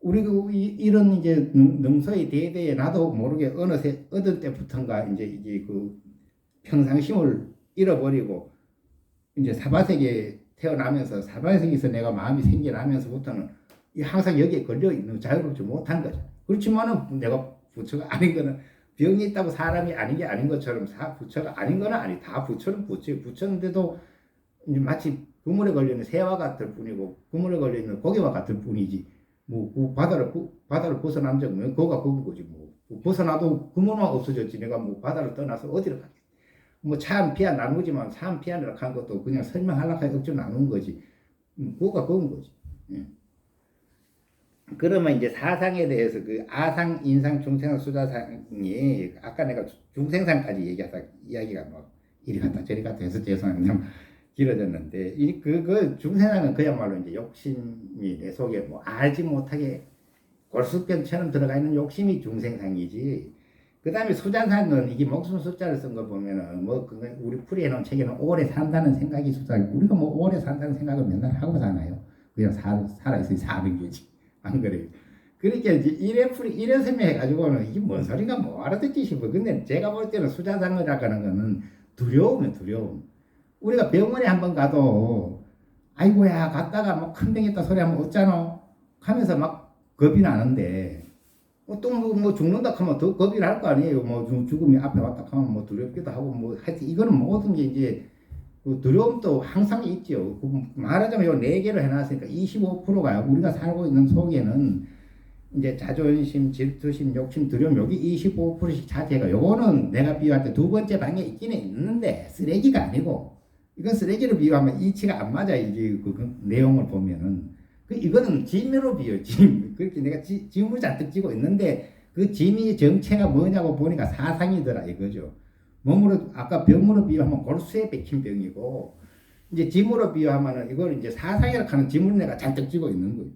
우리가 이런 이제 능소의 대대에 나도 모르게 어느새 얻을 때부터인가 이제 그 평상심을 잃어버리고 이제 사바세계에 태어나면서 사바세계에서 내가 마음이 생겨나면서부터는 항상 여기에 걸려 있는 자유롭지 못한 거죠. 그렇지만은 내가 부처가 아닌 거는 병이 있다고 사람이 아닌 게 아닌 것처럼 부처가 아닌 거는 아니 다 부처는 부처인데도 이제 마치 그물에 걸려있는 새와 같을 뿐이고 그물에 걸려있는 고기와 같을 뿐이지 그 바다를 벗어난 적은 그거가 그건 거지 벗어나도 그물만 없어졌지 내가 바다를 떠나서 어디를 가겠지 참 피한 나누지만 참 피한이라고 하는 것도 그냥 설명하려고 해서 억지로 나눈 거지 그거가 그건 거지. 예. 그러면 이제 사상에 대해서 그 아상, 인상, 중생상, 수자상이 아까 내가 중생상까지 얘기하다 이야기가 이리 갔다 저리 갔다 해서 죄송합니다. 길어졌는데 그 중생하는 그야말로 이제 욕심이 내 속에 뭐 알지 못하게 골수병처럼 들어가 있는 욕심이 중생상이지. 그 다음에 수잔상은 이게 목숨 숫자를 쓴 거 보면은 뭐 우리 풀이해놓은 책에는 오래 산다는 생각이 숫자고 우리가 뭐 오래 산다는 생각을 맨날 하고 사나요? 그냥 살아있으니 사는 게지. 안 그래요? 그러니까 이제 이래 설명해가지고는 이게 뭔 소리가 뭐 알아듣기 싶어. 근데 제가 볼 때는 수잔상이라고 하는 거는 두려움. 우리가 병원에 한번 가도 아이고야 갔다가 뭐 큰 병 있다 소리 하면 어쩌노 하면서 막 겁이 나는데 또 죽는다 하면 더 겁이 날 거 아니에요. 뭐 죽음이 앞에 왔다 하면 뭐 두렵기도 하고 뭐 하여튼 이거는 모든 게 이제 그 두려움도 항상 있죠. 말하자면 요 네 개를 해놨으니까 25%가 우리가 살고 있는 속에는 이제 자존심, 질투심, 욕심, 두려움 여기 25%씩 차지해가 요거는 내가 비유할 때 두 번째 방에 있기는 있는데 쓰레기가 아니고 이건 쓰레기로 비유하면 이치가 안 맞아. 이게 그 내용을 보면은 이거는 짐으로 비유, 짐. 그렇게 내가 짐을 잔뜩 지고 있는데 그 짐이 정체가 뭐냐고 보니까 사상이더라 이거죠. 몸으로 아까 병으로 비유하면 골수에 박힌 병이고 이제 짐으로 비유하면은 이걸 이제 사상이라 하는 짐을 내가 잔뜩 지고 있는 거예요.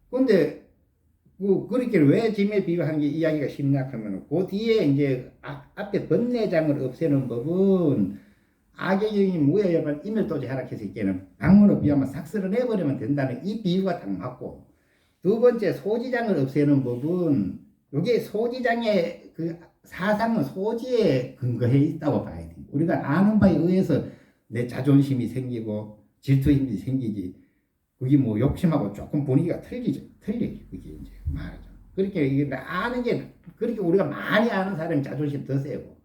근데 그렇게 왜 짐에 비유하는 게 이야기가 쉽냐 하면은 그 뒤에 이제 앞에 번뇌장을 없애는 법은 악의 영이 무여여만 인멸도지 하락해서 있기에는 방문으로 비하면 싹 쓸어내버리면 된다는 이 비유가 딱 맞고 두 번째 소지장을 없애는 법은 이게 소지장의 그 사상은 소지에 근거해 있다고 봐야 돼. 우리가 아는 바에 의해서 내 자존심이 생기고 질투심이 생기지 그게 뭐 욕심하고 조금 분위기가 틀리죠. 그게 이제 말하죠. 그렇게 이게 아는 게 그렇게 우리가 많이 아는 사람이 자존심 더 세고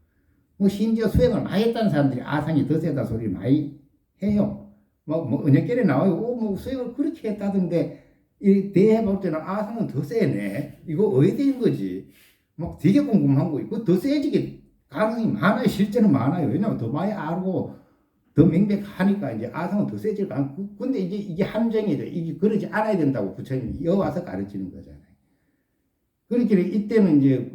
뭐 심지어 수행을 많이 했다는 사람들이 아상이 더 세다 소리를 많이 해요. 뭐 언역결에 나와요. 뭐 수행을 그렇게 했다던데 이 대해 볼 때는 아상은 더 세네. 이거 어디 된 거지? 막 되게 궁금한 거 있고 더 세지게 가능성이 많아요. 실제는 많아요. 왜냐면 더 많이 알고 더 명백하니까 이제 아상은 더 세질 가능. 근데 이게 함정이죠. 이게 그러지 않아야 된다고 부처님이 여와서 가르치는 거잖아요. 그러니까 이때는 이제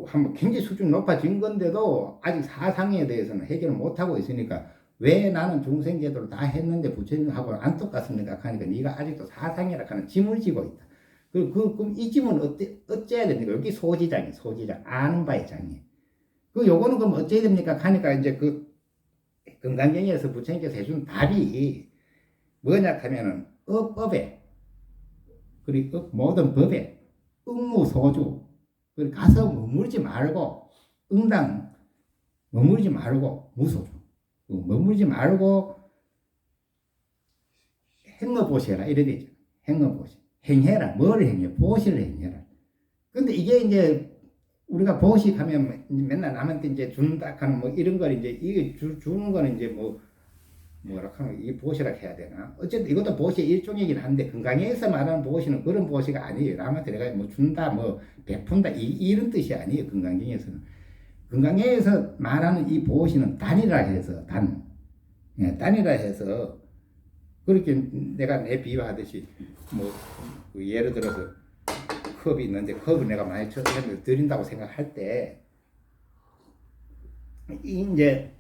한번 굉장히 수준이 높아진 건데도 아직 사상에 대해서는 해결을 못하고 있으니까 왜 나는 중생제도를 다 했는데 부처님하고는 안 똑같습니까? 하니까 네가 아직도 사상이라 하는 짐을 지고 있다. 그럼 이 짐은 어째야 됩니까? 여기 소지장, 아는 바의 장이. 요거는 그럼 어째야 됩니까? 하니까 이제 금강경에서 부처님께서 해준 답이 뭐냐 하면은 업법에 그리고 모든 법에 응무소주 가서 머무르지 말고 응당 머무르지 말고 무소주 머무르지 말고 행어보시라 이래 되죠. 행어보시 행해라. 뭘 행해? 보시를 행해라. 근데 이게 이제 우리가 보식하면 맨날 남한테 이제 준다 하는 뭐 이런 걸 이제 이게 주는 거는 이제 뭐라 하면 이게 보시라 해야 되나? 어쨌든 이것도 보시의 일종이긴 한데 건강에서 말하는 보시는 그런 보시가 아니에요. 남한테 내가 뭐 준다, 뭐 베푼다 이런 뜻이 아니에요. 건강경에서는 건강에서 말하는 이 보시는 단이라 해서 단이라 해서 그렇게 내가 내 비유하듯이 뭐 예를 들어서 컵이 있는데 컵을 내가 많이 드린다고 생각할 때 이제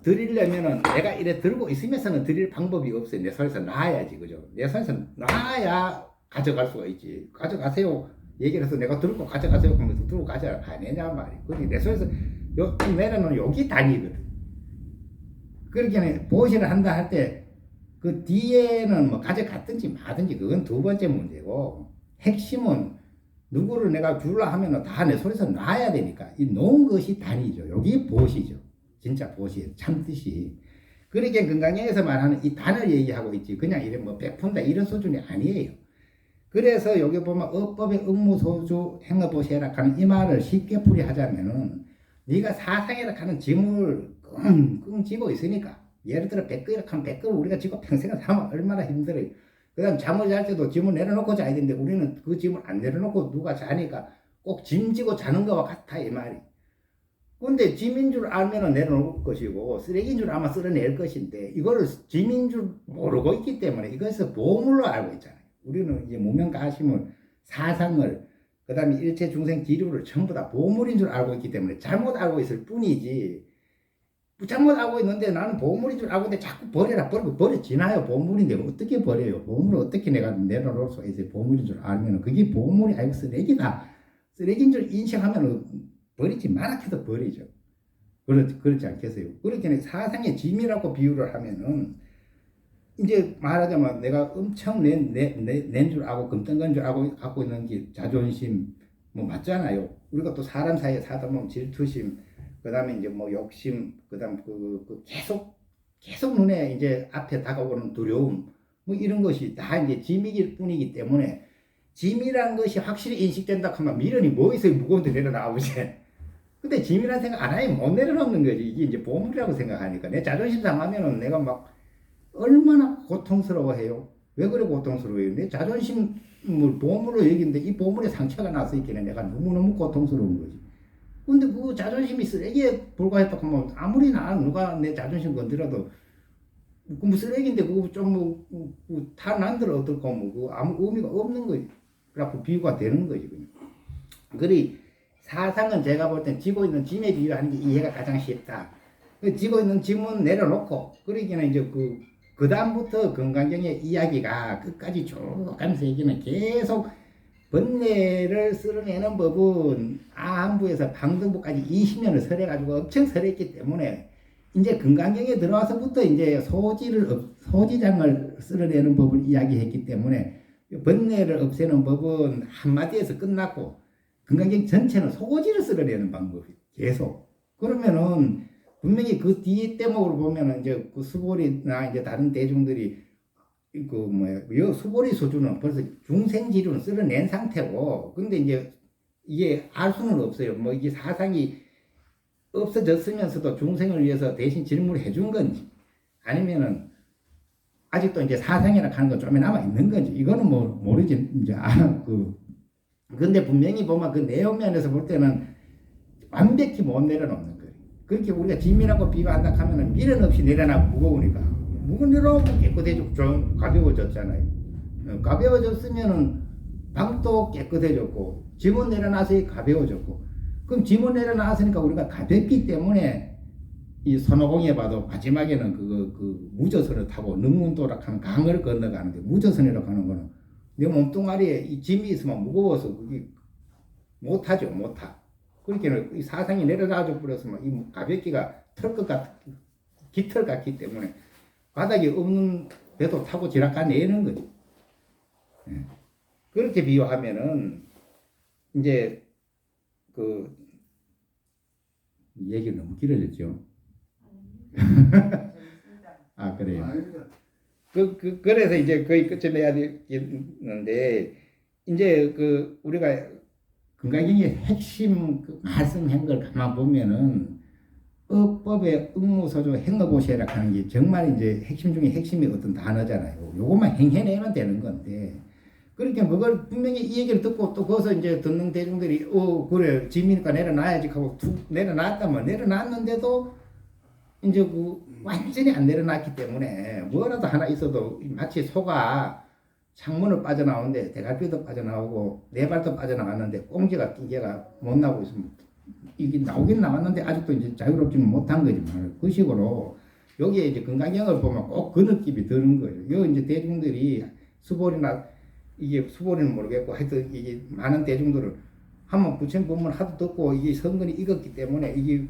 드리려면은 내가 이래 들고 있으면서는 드릴 방법이 없어요. 내 손에서 놔야지, 그죠? 내 손에서 놔야 가져갈 수가 있지. 가져가세요. 얘기를 해서 내가 들고 가져가세요. 그러면서 들고 가져가느냐 말이에요. 그러니까 내 손에서 내려놓은 여기 단위거든. 그렇게 보시를 한다 할 때 그 뒤에는 뭐 가져갔든지 마든지 그건 두 번째 문제고 핵심은 누구를 내가 주려 하면은 다 내 손에서 놔야 되니까 이 놓은 것이 단위죠. 여기 보시죠. 진짜 보시 참듯이 그렇게 건강에서 말하는 이 단을 얘기하고 있지 그냥 이래 뭐 베푼다 이런 수준이 아니에요. 그래서 여기 보면 어법의 응무소주 행어보시라 하는 이 말을 쉽게 풀이하자면은 네가 사상이라 하는 짐을 끙끙 지고 있으니까 예를 들어 100그이라 하면 100그을 우리가 지고 평생을 살면 얼마나 힘들어요. 그 다음 잠을 잘 때도 짐을 내려놓고 자야 되는데 우리는 그 짐을 안 내려놓고 누가 자니까 꼭 짐 지고 자는 거와 같아 이 말이. 근데 짐인 줄 알면 내려놓을 것이고 쓰레기인 줄 알면 쓸어낼 것인데 이거를 짐인 줄 모르고 있기 때문에 이것을 보물로 알고 있잖아요. 우리는 이제 무명가심을 사상을 그 다음에 일체 중생 기류를 전부 다 보물인 줄 알고 있기 때문에 잘못 알고 있을 뿐이지, 잘못 알고 있는데 나는 보물인 줄 알고 있는데 자꾸 버려라, 버려지나요? 보물인데 어떻게 버려요? 보물을 어떻게 내가 내려놓을 수가 있어요? 보물인 줄 알면 그게 보물이 아니고 쓰레기다, 쓰레기인 줄 인식하면 버리지 마라 해도 버리죠. 그렇지 않겠어요? 그렇게 사상의 짐이라고 비유를 하면은 이제 말하자면 내가 엄청 낸 줄 알고 금덩어리인 줄 알고 갖고 있는 게 자존심 뭐 맞잖아요. 우리가 또 사람 사이에 사다 보면 질투심, 그다음에 이제 뭐 욕심, 그다음 계속 눈에 이제 앞에 다가오는 두려움, 뭐 이런 것이 다 이제 짐이길 뿐이기 때문에, 짐이라는 것이 확실히 인식된다 하면 미련이 뭐 있어요? 무거운데 내려놔보지. 근데 짐이라는 생각 안 하면 못 내려놓는 거지. 이게 이제 보물이라고 생각하니까 내 자존심 상하면은 내가 막 얼마나 고통스러워해요. 왜 그래 고통스러워요? 내 자존심을 보물로 여기는데 이 보물에 상처가 나서 있기는 내가 너무너무 고통스러운 거지. 근데 그 자존심이 쓰레기에 불과했다고 하면 아무리 누가 내 자존심 건드려도 그 쓰레기인데 그거 좀다 난들 어떨까 그 아무 의미가 없는 거지. 그래갖고 비유가 되는 거지 그냥. 그리 사상은 제가 볼 땐 지고 있는 짐에 비유하는 게 이해가 가장 쉽다. 지고 있는 짐은 내려놓고, 그러기는 이제 그 다음부터 건강경의 이야기가 끝까지 쭉 가면서 얘기는 계속 번뇌를 쓸어내는 법은 아한부에서 방등부까지 20년을 설해가지고 엄청 설했기 때문에, 이제 건강경에 들어와서부터 이제 소지장을 쓸어내는 법을 이야기했기 때문에 번뇌를 없애는 법은 한마디에서 끝났고, 건강경 전체는 소지를 쓸어내는 방법이 계속. 그러면은 분명히 그 뒤에 대목으로 보면은 이제 그 수보리나 이제 다른 대중들이 수보리 수준은 벌써 중생지류는 쓸어낸 상태고, 근데 이제 이게 알 수는 없어요. 뭐 이게 사상이 없어졌으면서도 중생을 위해서 대신 질문을 해준 건지, 아니면은 아직도 이제 사상이라 하는 건 좀 남아 있는 건지, 이거는 뭐 모르지. 이제 근데 분명히 보면 그 내용 면에서 볼 때는 완벽히 못 내려놓는 거예요. 그렇게 우리가 짐이라고 비유한다 하면은 미련 없이 내려놔 무거우니까. 내려놓으면 깨끗해지고 좀 가벼워졌잖아요. 가벼워졌으면은 방도 깨끗해졌고, 짐은 내려놔서 가벼워졌고, 그럼 짐을 내려놨으니까 우리가 가볍기 때문에 이 손오공에 봐도 마지막에는 그 무저선을 타고 능문도락하는 강을 건너가는데, 무저선이라고 하는 거는 내 몸뚱아리에 이 짐이 있으면 무거워서 그게 못하죠, 못하. 그렇게 이 사상이 내려다져 버렸으면 이 가볍기가 깃털 같기 때문에 바닥이 없는 배도 타고 지나가내는 거죠. 예. 그렇게 비유하면은 이제 얘기 너무 길어졌죠. 아, 그래요. 그래서 이제 거의 끝을 내야 되는데, 이제 우리가 건강경의 핵심 말씀한 걸 가만 보면은 어법의 응무소조 행어보시라 하는 게 정말 이제 핵심 중에 핵심이 어떤 단어잖아요. 요것만 행해내면 되는 건데, 그러니까 그걸 분명히 이 얘기를 듣고 또 거기서 이제 듣는 대중들이 그래 짐이니까 내려놔야지 하고 툭 내려놨다면, 내려놨는데도 이제 완전히 안 내려놨기 때문에 뭐라도 하나 있어도 마치 소가 창문을 빠져나오는데 대갈비도 빠져나오고 네 발도 빠져나왔는데 꽁지가 띵개가 못 나오고 있으면 이게 나오긴 나왔는데 아직도 이제 자유롭지는 못한 거지만, 그 식으로 여기에 이제 건강경을 보면 꼭 그 느낌이 드는 거예요. 요 이제 대중들이 수보리나 이게 수보리는 모르겠고 하여튼 이게 많은 대중들을 한번 부처법문 하도 듣고 이게 성근이 익었기 때문에 이게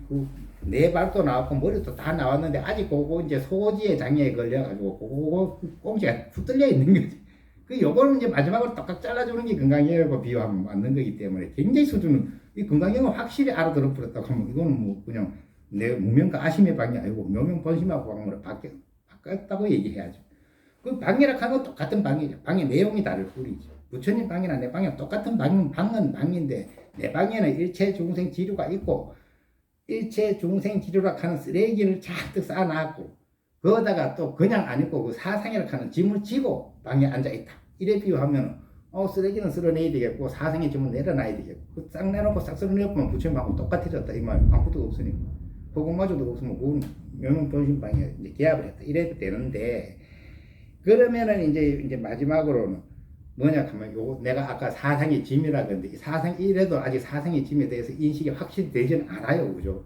네 발도 나왔고 머리도 다 나왔는데 아직 그거 이제 소지의 장애에 걸려가지고 그거 꽁지가 붙들려 있는 거지. 요거는 이제 마지막으로 딱딱 잘라주는 게 건강경하고 비유하면 맞는 거기 때문에 굉장히 수준은, 이 건강경을 확실히 알아들어 버렸다고 하면 이거는 뭐 그냥 내 무명과 아심의 방이 아니고 묘명본심하고 방으로 바뀌었다고 얘기해야죠. 그 방이라 하는 건 똑같은 방이죠. 방의 내용이 다를 뿐이죠. 부처님 방이나 내 방이랑 똑같은 방은 방인데, 내 방에는 일체 중생 지류가 있고 일체 중생 지류라 하는 쓰레기를 잔뜩 쌓아놨고, 거기다가 또 그냥 안 있고 그 사상이라 하는 짐을 지고 방에 앉아 있다. 이래 비유하면 쓰레기는 쓸어내야 되겠고 사상의 짐은 내려놔야 되겠고, 싹 내놓고 싹 쓸어내면 부처님하고 똑같아졌다 이 말. 아무것도 없으니까 그것마저도 없으면 그건 명명본심방에 이제 개합을 했다 이래도 되는데, 그러면은 이제 마지막으로는 뭐냐 하면 요 내가 아까 사상의 짐이라 그랬는데 이 사상 이래도 아직 사상의 짐에 대해서 인식이 확실히 되지는 않아요, 그죠?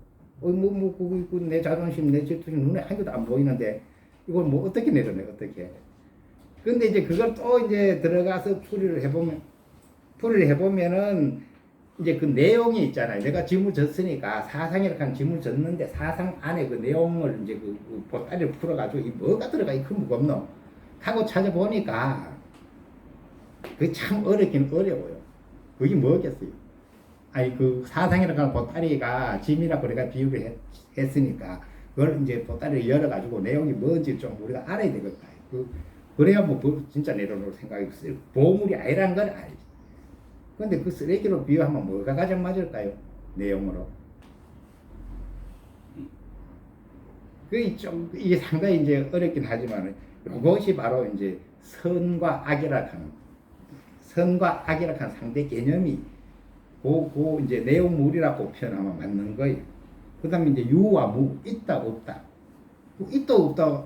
내 자존심, 내 질투심 눈에 한 개도 안 보이는데 이걸 뭐 어떻게 내려내 어떻게? 근데 이제 그걸 또 이제 들어가서 풀이를 해보면은 이제 그 내용이 있잖아요. 내가 짐을 졌으니까 사상이라고 하는 짐을 졌는데 사상 안에 그 내용을 이제 그 보따리를 풀어가지고 이 뭐가 들어가 이 큰 무겁노 하고 찾아보니까 그게 참 어렵긴 어려워요. 그게 뭐겠어요? 아니 그 사상이라고 하는 보따리가 짐이라고 내가 비유를 했으니까 그걸 이제 보따리를 열어가지고 내용이 뭔지 좀 우리가 알아야 되겠다. 그래야 뭐 진짜 내려놓을 생각이 있어요. 보물이 아니라는 걸 알지. 근데 그 쓰레기로 비유하면 뭐가 가장 맞을까요? 내용으로. 이게 상당히 이제 어렵긴 하지만 그것이 바로 이제 선과 악이라 하는 상대 개념이 이제 내용물이라고 표현하면 맞는 거예요. 그 다음에 이제 유와 무, 있다, 없다. 있다, 없다,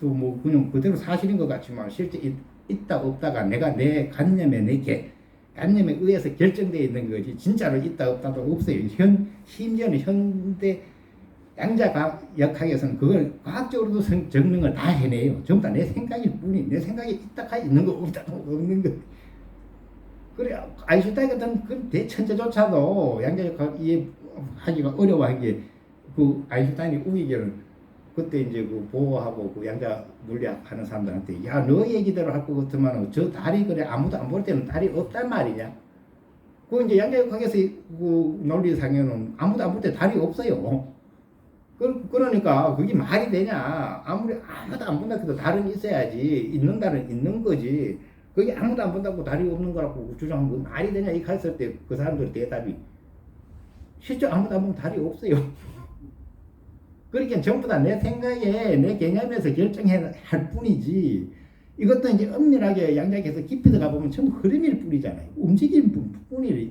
또 뭐 그냥 그대로 사실인 것 같지만 실제 있다, 없다가 내가 내 관념에, 관념에 의해서 결정되어 있는 거지. 진짜로 있다, 없다도 없어요. 심지어는 현대 양자역학에서는 그걸 과학적으로도 증명을 다 해내요. 전부 다 내 생각일 뿐이, 내 생각이 있다, 있는 거, 없다, 없는 거. 그래, 아인슈타인 같은 그 대천재조차도 양자역학 이해하기가 어려워하기에 그 아인슈타인이 우기기는 그때 이제 그 보호하고 그 양자 물리학 하는 사람들한테 야, 너 얘기대로 할 것 같으면 저 달이 그래 아무도 안 볼 때는 달이 없단 말이냐. 그 이제 양자역학에서 그 논리상에는 아무도 안 볼 때 달이 없어요. 그러니까 그게 말이 되냐. 아무리 아무도 안 본다 해도 달은 있어야지. 있는 달은 있는 거지. 그게 아무도 안 본다고 달이 없는 거라고 주장하면 그 말이 되냐. 이렇게 했을 때 그 사람들 대답이 실제 아무도 안 보면 달이 없어요. 그러니까 전부 다 내 생각에 내 개념에서 결정할 뿐이지. 이것도 이제 엄밀하게 양자역에서 깊이 들어가 보면 전부 흐름일 뿐이잖아요. 움직일 뿐이래.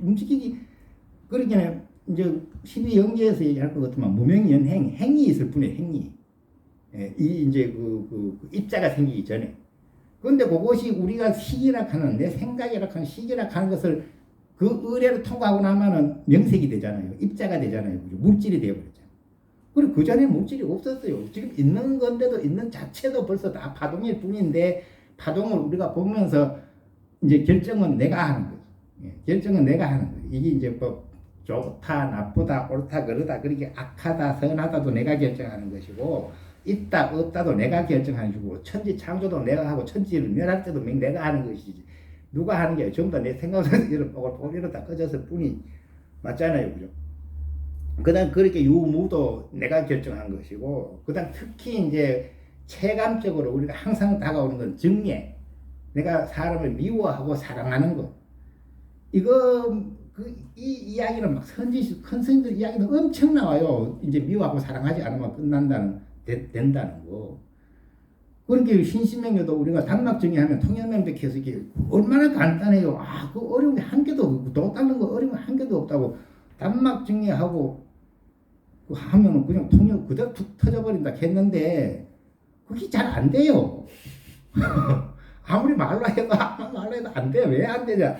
그러니까 이제 12영지에서 얘기할 것 같으면 무명연행, 행이 있을 뿐이에요. 행이. 이제 그 입자가 생기기 전에. 그런데 그것이 우리가 식이라 하는 내 생각이라 하는 식이라 하는 것을 그 의뢰를 통과하고 나면은 명색이 되잖아요. 입자가 되잖아요. 물질이 되어버렸잖아요. 그리고 그 전에 물질이 없었어요. 지금 있는 건데도 있는 자체도 벌써 다 파동일 뿐인데 파동을 우리가 보면서 이제 결정은 내가 하는 거죠. 결정은 내가 하는 거예요. 이게 이제 뭐 좋다, 나쁘다, 옳다, 그러다, 그렇게 악하다, 선하다도 내가 결정하는 것이고 있다, 없다도 내가 결정하는 것이고 천지 창조도 내가 하고 천지를 멸할 때도 내가 하는 것이지 누가 하는 게 전부 다 내 생각에서 이러다 꺼졌을 뿐이 맞잖아요. 그죠? 그 다음 그렇게 유무도 내가 결정한 것이고 그 다음 특히 이제 체감적으로 우리가 항상 다가오는 건 정예. 내가 사람을 미워하고 사랑하는 것. 이 이야기는 막 큰 스님들 이야기는 엄청 나와요. 이제 미워하고 사랑하지 않으면 된다는 거. 그렇게 신신명에도 우리가 단막 정의하면 통일명백해서 이게 얼마나 간단해요. 그 어려운 게 한 개도 없고 또 다른 거 어려운 게 한 개도 없다고 단막 정의하고 하면은 그냥 통역 그대로 툭 터져버린다 했는데 그게 잘 안 돼요. 아무리 말로 해도 안 돼요. 왜 안 되냐?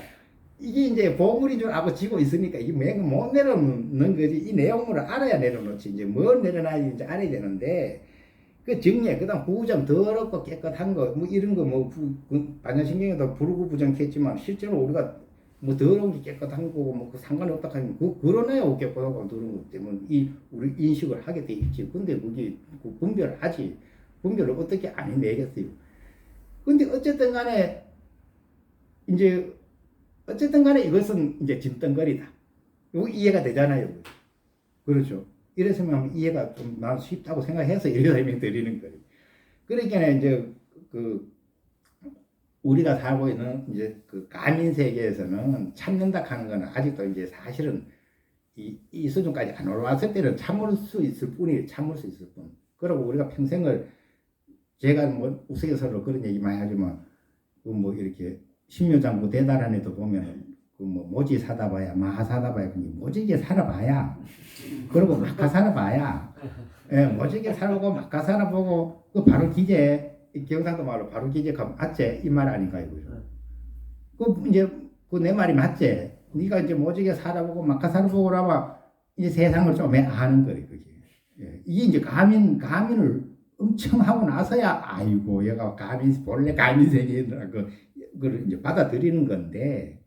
이게 이제 보물인 줄 알고 지고 있으니까 이게 못 내려놓는 거지. 이 내용물을 알아야 내려놓지. 이제 뭘 내려놔야지 알아야 되는데 그 정리해. 그 다음 구부정 더럽고 깨끗한 거 뭐 이런 거 뭐 반야신경에도 부르고 부정했지만 실제로 우리가 뭐 더러운 게 깨끗한 거고 뭐 그 상관이 없다 하면 그러나야 깨끗하고 더러운 것 때문에 우리 인식을 하게 돼 있지. 근데 그게 분별을 하지. 분별을 어떻게 안 해내겠어요. 근데 어쨌든 간에 이것은 이제 짐덩거리다. 이거 이해가 되잖아요. 그렇죠. 이래서면 이해가 좀 난 쉽다고 생각해서 이렇게 설명드리는 거예요. 그러니까 이제 우리가 살고 있는 이제 그 가민 세계에서는 참는다 하는 거는 아직도 이제 사실은 이 수준까지 안 올라왔을 때는 참을 수 있을 뿐이에요. 참을 수 있을 뿐. 그리고 우리가 평생을 제가 뭐 우스갯소리로 그런 얘기 많이 하지만 뭐 이렇게 신묘장구 대단한 애도 보면 뭐 모지 사다 봐야 마하 사다 봐야 모지게 살아봐야 그리고 막가 살아봐야 모지게 살아보고 막가 살아보고 그 바로 기재 경상도 말로 바로 기재 가면 아째 이 말 아닌가요? 그죠? 그 이제 그 내 말이 맞지? 네가 이제 모직에 살아보고 막가 살아보고 라면 이제 세상을 좀 아는 거래 그게. 예. 이게 이제 가민을 엄청 하고 나서야 아이고 얘가 본래 가민 세계라 그걸 이제 받아들이는 건데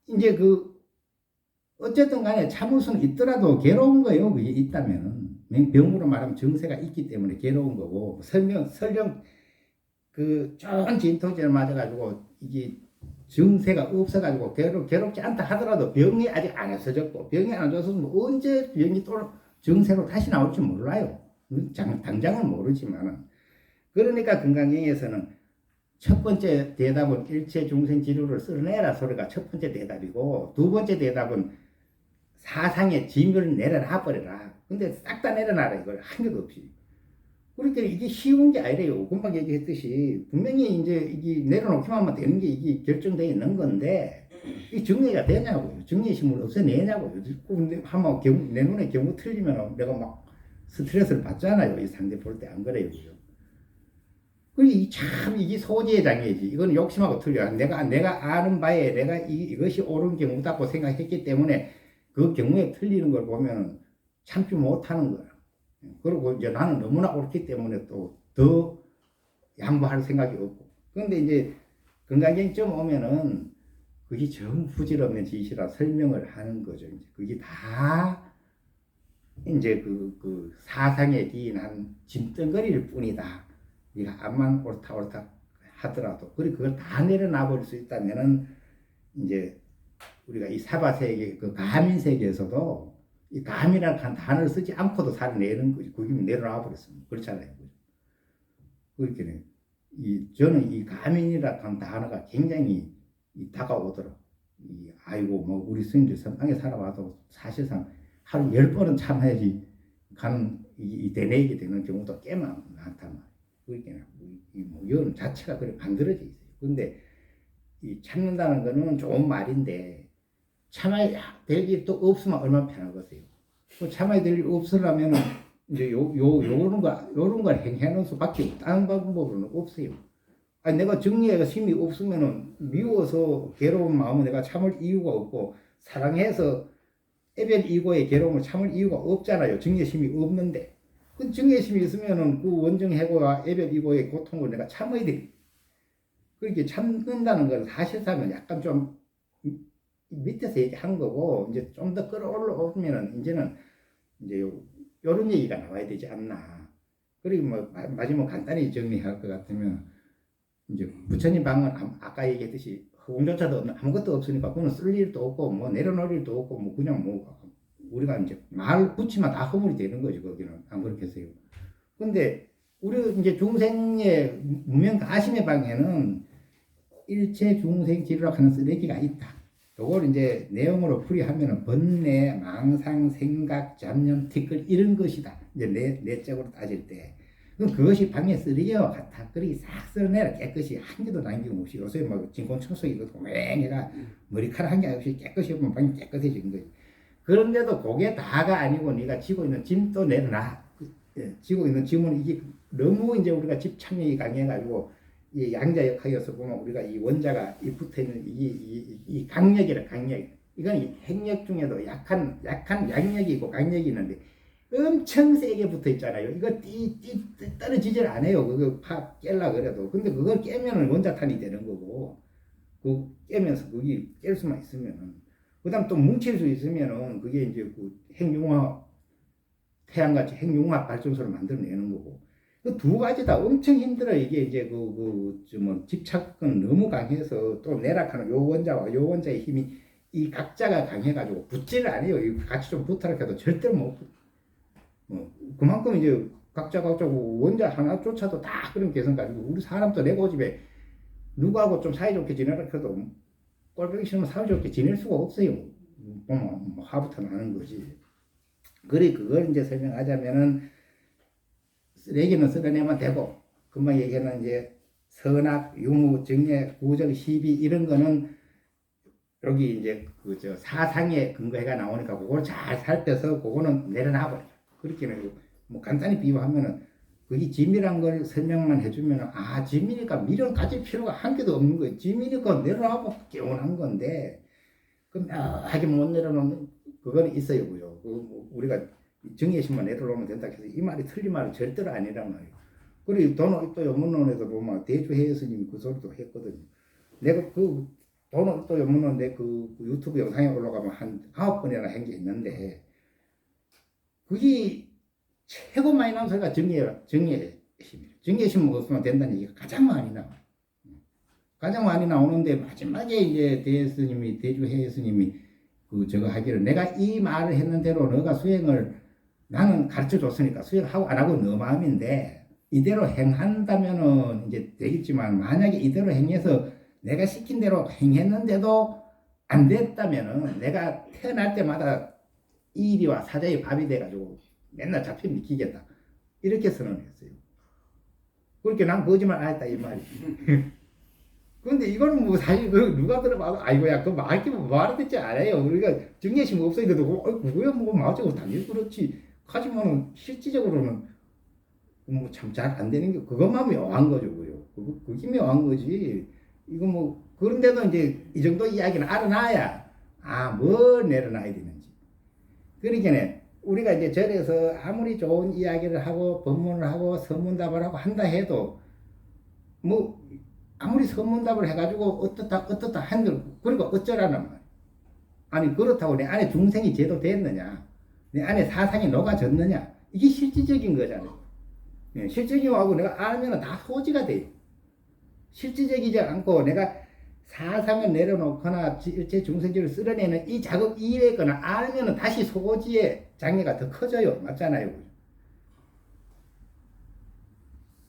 이제 그 어쨌든 간에 참을 수는 있더라도 괴로운 거예요. 그게 있다면은 병으로 말하면 정세가 있기 때문에 괴로운 거고 설령 그 좋은 진통제를 맞아가지고 이게 증세가 없어가지고 괴롭지 않다 하더라도 병이 아직 안 없어졌고 병이 안 없어졌으면 언제 병이 또 증세로 다시 나올지 몰라요. 당장은 모르지만 그러니까 건강경에서는 첫 번째 대답은 일체 중생 지루를 쓸어내라 소리가 첫 번째 대답이고 두 번째 대답은 사상의 짐을 내려놔 버려라. 근데 싹 다 내려놔라 이걸 한 개도 없이. 그러니까 이게 쉬운 게 아니래요. 금방 얘기했듯이 분명히 이제 이게 내려놓기만 하면 되는 게 이게 결정되어 있는 건데 이 정리가 되냐고요. 정리심을 없애내냐고요. 한번 내 눈에 경우 틀리면 내가 막 스트레스를 받잖아요. 이 상대 볼 때 안 그래요. 그리고 참 이게 소지의 장애지. 이건 욕심하고 틀려. 내가 아는 바에 내가 이것이 옳은 경우다고 생각했기 때문에 그 경우에 틀리는 걸 보면 참지 못하는 거야. 그리고 이제 나는 너무나 옳기 때문에 또 더 양보할 생각이 없고. 그런데 이제 건강경점 오면은 그게 정 부질없는 짓이라 설명을 하는 거죠. 이제 그게 다 이제 그 사상에 기인한 짐덩거리일 뿐이다. 네가 암만 옳다 하더라도 그리고 그걸 다 내려놔 버릴 수 있다면은 이제 우리가 이 사바 세계 그 가민 세계에서도 이 가민이라는 단어를 쓰지 않고도 살아내는 거지. 그게 내려놔 버렸습니다. 그렇잖아요. 그렇게 저는 이 가민이라는 단어가 굉장히 다가오더라고. 아이고 뭐 우리 스님들 선방에 살아와도 사실상 하루 10번은 참아야지 가는 이 되뇌게 되는 경우도 꽤 많단 말이에요. 그러니까 뭐 연 자체가 그래 만들어져 있어요. 근데 이 참는다는 거는 좋은 말인데 참아야 될 일이 또 없으면 얼마나 편하겠어요. 그 참아야 될 일이 없으려면은 이제 요런 걸 행해놓을 수밖에 다른 방법은 없어요. 아니 내가 정리해가 힘이 없으면은 미워서 괴로운 마음은 내가 참을 이유가 없고 사랑해서 애별 이고의 괴로움을 참을 이유가 없잖아요. 정리심이 없는데. 그 정리심이 있으면은 그 원정해고와 애별 이고의 고통을 내가 참아야 돼. 그렇게 참는다는 건 사실상은 약간 좀 밑에서 얘기한 거고 이제 좀 더 끌어올라오면은 이제는 이제 요런 얘기가 나와야 되지 않나. 그리고 뭐 마지막 간단히 정리할 것 같으면 이제 부처님 방은 아까 얘기했듯이 허공조차도 없는 아무것도 없으니까 그거는 쓸 일도 없고 뭐 내려놓을 일도 없고 뭐 그냥 뭐 우리가 이제 말 붙이면 다 허물이 되는 거지 거기는 안 그렇겠어요. 근데 우리 이제 중생의 무명 가심의 방에는 일체 중생 지루라고 하는 쓰레기가 있다. 요걸 이제 내용으로 풀이하면은 번뇌, 망상, 생각, 잡념, 티끌 이런 것이다. 이제 내적으로 따질 때. 그럼 그것이 방에 쓰레기와 같아. 그리 싹 쓸어내라 깨끗이 한 개도 남김없이. 요새 뭐 진공 청소기도 맹해가 머리카락 한 개 없이 깨끗이 하면 방이 깨끗해진 거지. 그런데도 그게 다가 아니고 네가 지고 있는 짐도 내려놔. 지고 있는 짐은 이게 너무 이제 우리가 집착력이 강해가지고 이 양자 역학에서 보면 우리가 이 원자가 이 붙어있는 이 강력이라 강력. 이건 핵력 중에도 약한 양력이고 강력이 있는데 엄청 세게 붙어 있잖아요. 이거 떨어지질 않아요. 그거 깰라 그래도. 근데 그걸 깨면은 원자탄이 되는 거고, 그 깨면서 그게 깰 수만 있으면은. 그 다음 또 뭉칠 수 있으면은 그게 이제 그 핵융합, 태양같이 핵융합 발전소를 만들어내는 거고. 그 두 가지 다 엄청 힘들어. 이게 이제 좀 집착은 너무 강해서 또 내락하는 요 원자와 요 원자의 힘이 이 각자가 강해가지고 붙지를 않아요. 같이 좀 붙어라 해도 절대 못 그만큼 이제 각자 원자 하나조차도 다 그런 개성 가지고 우리 사람도 내 고집에 누구하고 좀 사이좋게 지내라 해도 꼴보기 싫으면 사이좋게 지낼 수가 없어요. 보면 화부터 나는 거지. 그래 그걸 이제 설명하자면은 쓰레기는 쓸어내면 되고 금방 얘기하는 이제 선악, 유무, 정례, 구정, 시비 이런 거는 여기 이제 사상에 근거해가 나오니까 그걸 잘 살펴서 그거는 내려놔 버려. 그렇게는 뭐 간단히 비유하면은 그게 지미란 걸 설명만 해주면 지미니까 미련 가질 필요가 한 개도 없는 거예요. 지미니까 내려놔도 개운한 건데 그 묘하게 못 내려놓는 그거는 있어요고요. 우리가 정의심만 내려놓으면 된다 해서 이 말이 틀린 말은 절대로 아니란 말이에요. 그리고 도노이토 연문론에도 보면 대주해 스님이 그 소리도 했거든요. 내가 그 도노이토 연문론 내 그 유튜브 영상에 올라가면 한 9번이나 한 게 있는데 그게 최고 많이 나온 소리가 정의심이에요. 정의심 없으면 된다는 얘기가 가장 많이 나와요. 가장 많이 나오는데 마지막에 이제 대스님이 대주해 스님이 그 저거 하기를 내가 이 말을 했는 대로 너가 수행을 나는 가르쳐 줬으니까 수행하고 안 하고 너 마음인데 이대로 행한다면은 이제 되겠지만 만약에 이대로 행해서 내가 시킨 대로 행했는데도 안 됐다면은 내가 태어날 때마다 일이와 사자의 밥이 돼가지고 맨날 잡혀 미키겠다 이렇게 선언했어요. 그렇게 난 거짓말 안 했다 이 말이. 근데 이거는 뭐 사실 누가 들어봐도 아이고야 그 말기면 말을 듣지 않아요. 우리가 정예심 없어도 그거야 뭐 맞아 당연히 그렇지. 하지만 실질적으로는 뭐 참 잘 안 되는 게 그것만 묘한 거죠, 그게 묘한 거지. 이거 뭐 그런데도 이제 이 정도 이야기는 알아놔야 뭘 내려놔야 되는지. 그러니까 우리가 이제 절에서 아무리 좋은 이야기를 하고 법문을 하고 선문답을 하고 한다 해도 뭐 아무리 선문답을 해가지고 어떻다 한들 그러니까 어쩌라는 말. 아니 그렇다고 내 안에 중생이 제도됐느냐, 내 안에 사상이 녹아졌느냐 이게 실질적인 거잖아요. 네, 실질적이고 내가 알면 다 소지가 돼요. 실질적이지 않고 내가 사상을 내려놓거나 일체 중생지를 쓸어내는 이 작업 이외의 거나 알면 다시 소지의 장애가 더 커져요. 맞잖아요.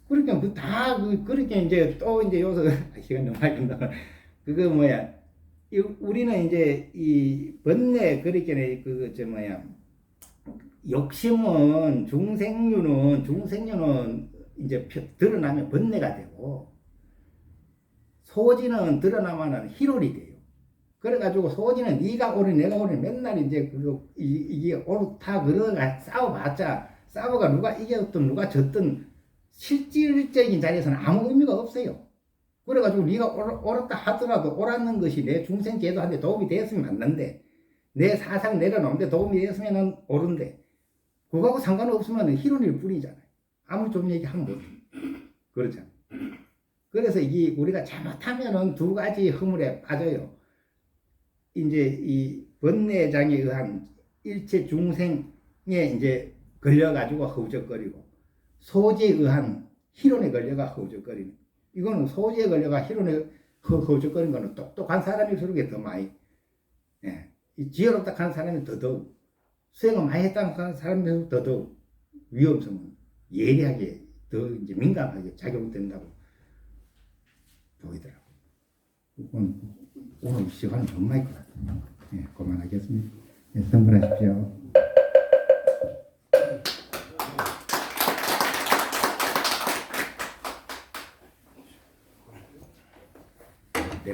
그러니까 그렇게 이제 또 이제 여기서 시간 너무 많이 간다. 그거 뭐야? 우리는 이제 이 번뇌 그렇게 욕심은 중생류는 이제 드러나면 번뇌가 되고 소지는 드러나면은 희롤이 돼요. 그래가지고 소지는 네가 옳으니 내가 옳으니 맨날 이제 이게 옳다 그러가 싸워가 누가 이겼든 누가 졌든 실질적인 자리에서는 아무 의미가 없어요. 그래가지고 네가 옳았다 하더라도 옳았는 것이 내 중생 제도한테 도움이 되었으면 맞는데 내 사상 내려놓는데 도움이 되었으면 옳은데 그거하고 상관없으면 희론일 뿐이잖아요. 아무리 좋은 얘기 하면 못 그렇잖아요. 그래서 이게 우리가 잘못하면은 두 가지 허물에 빠져요. 이제 이 번뇌장에 의한 일체 중생에 이제 걸려가지고 허우적거리고 소지에 의한 희론에 걸려가 허우적거리는. 이거는 소지에 걸려가 희론에 허우적거리는 거는 똑똑한 사람일수록 더 많이, 예, 지혜롭다 하는 사람이 더더욱 수행을 많이 했다는 사람들은 더더욱 위험성은 예리하게 더 이제 민감하게 작용된다고 보이더라고요. 오늘 시간은 너무 많이 것 같아요. 예, 그만하겠습니다. 예, 선물하십시오.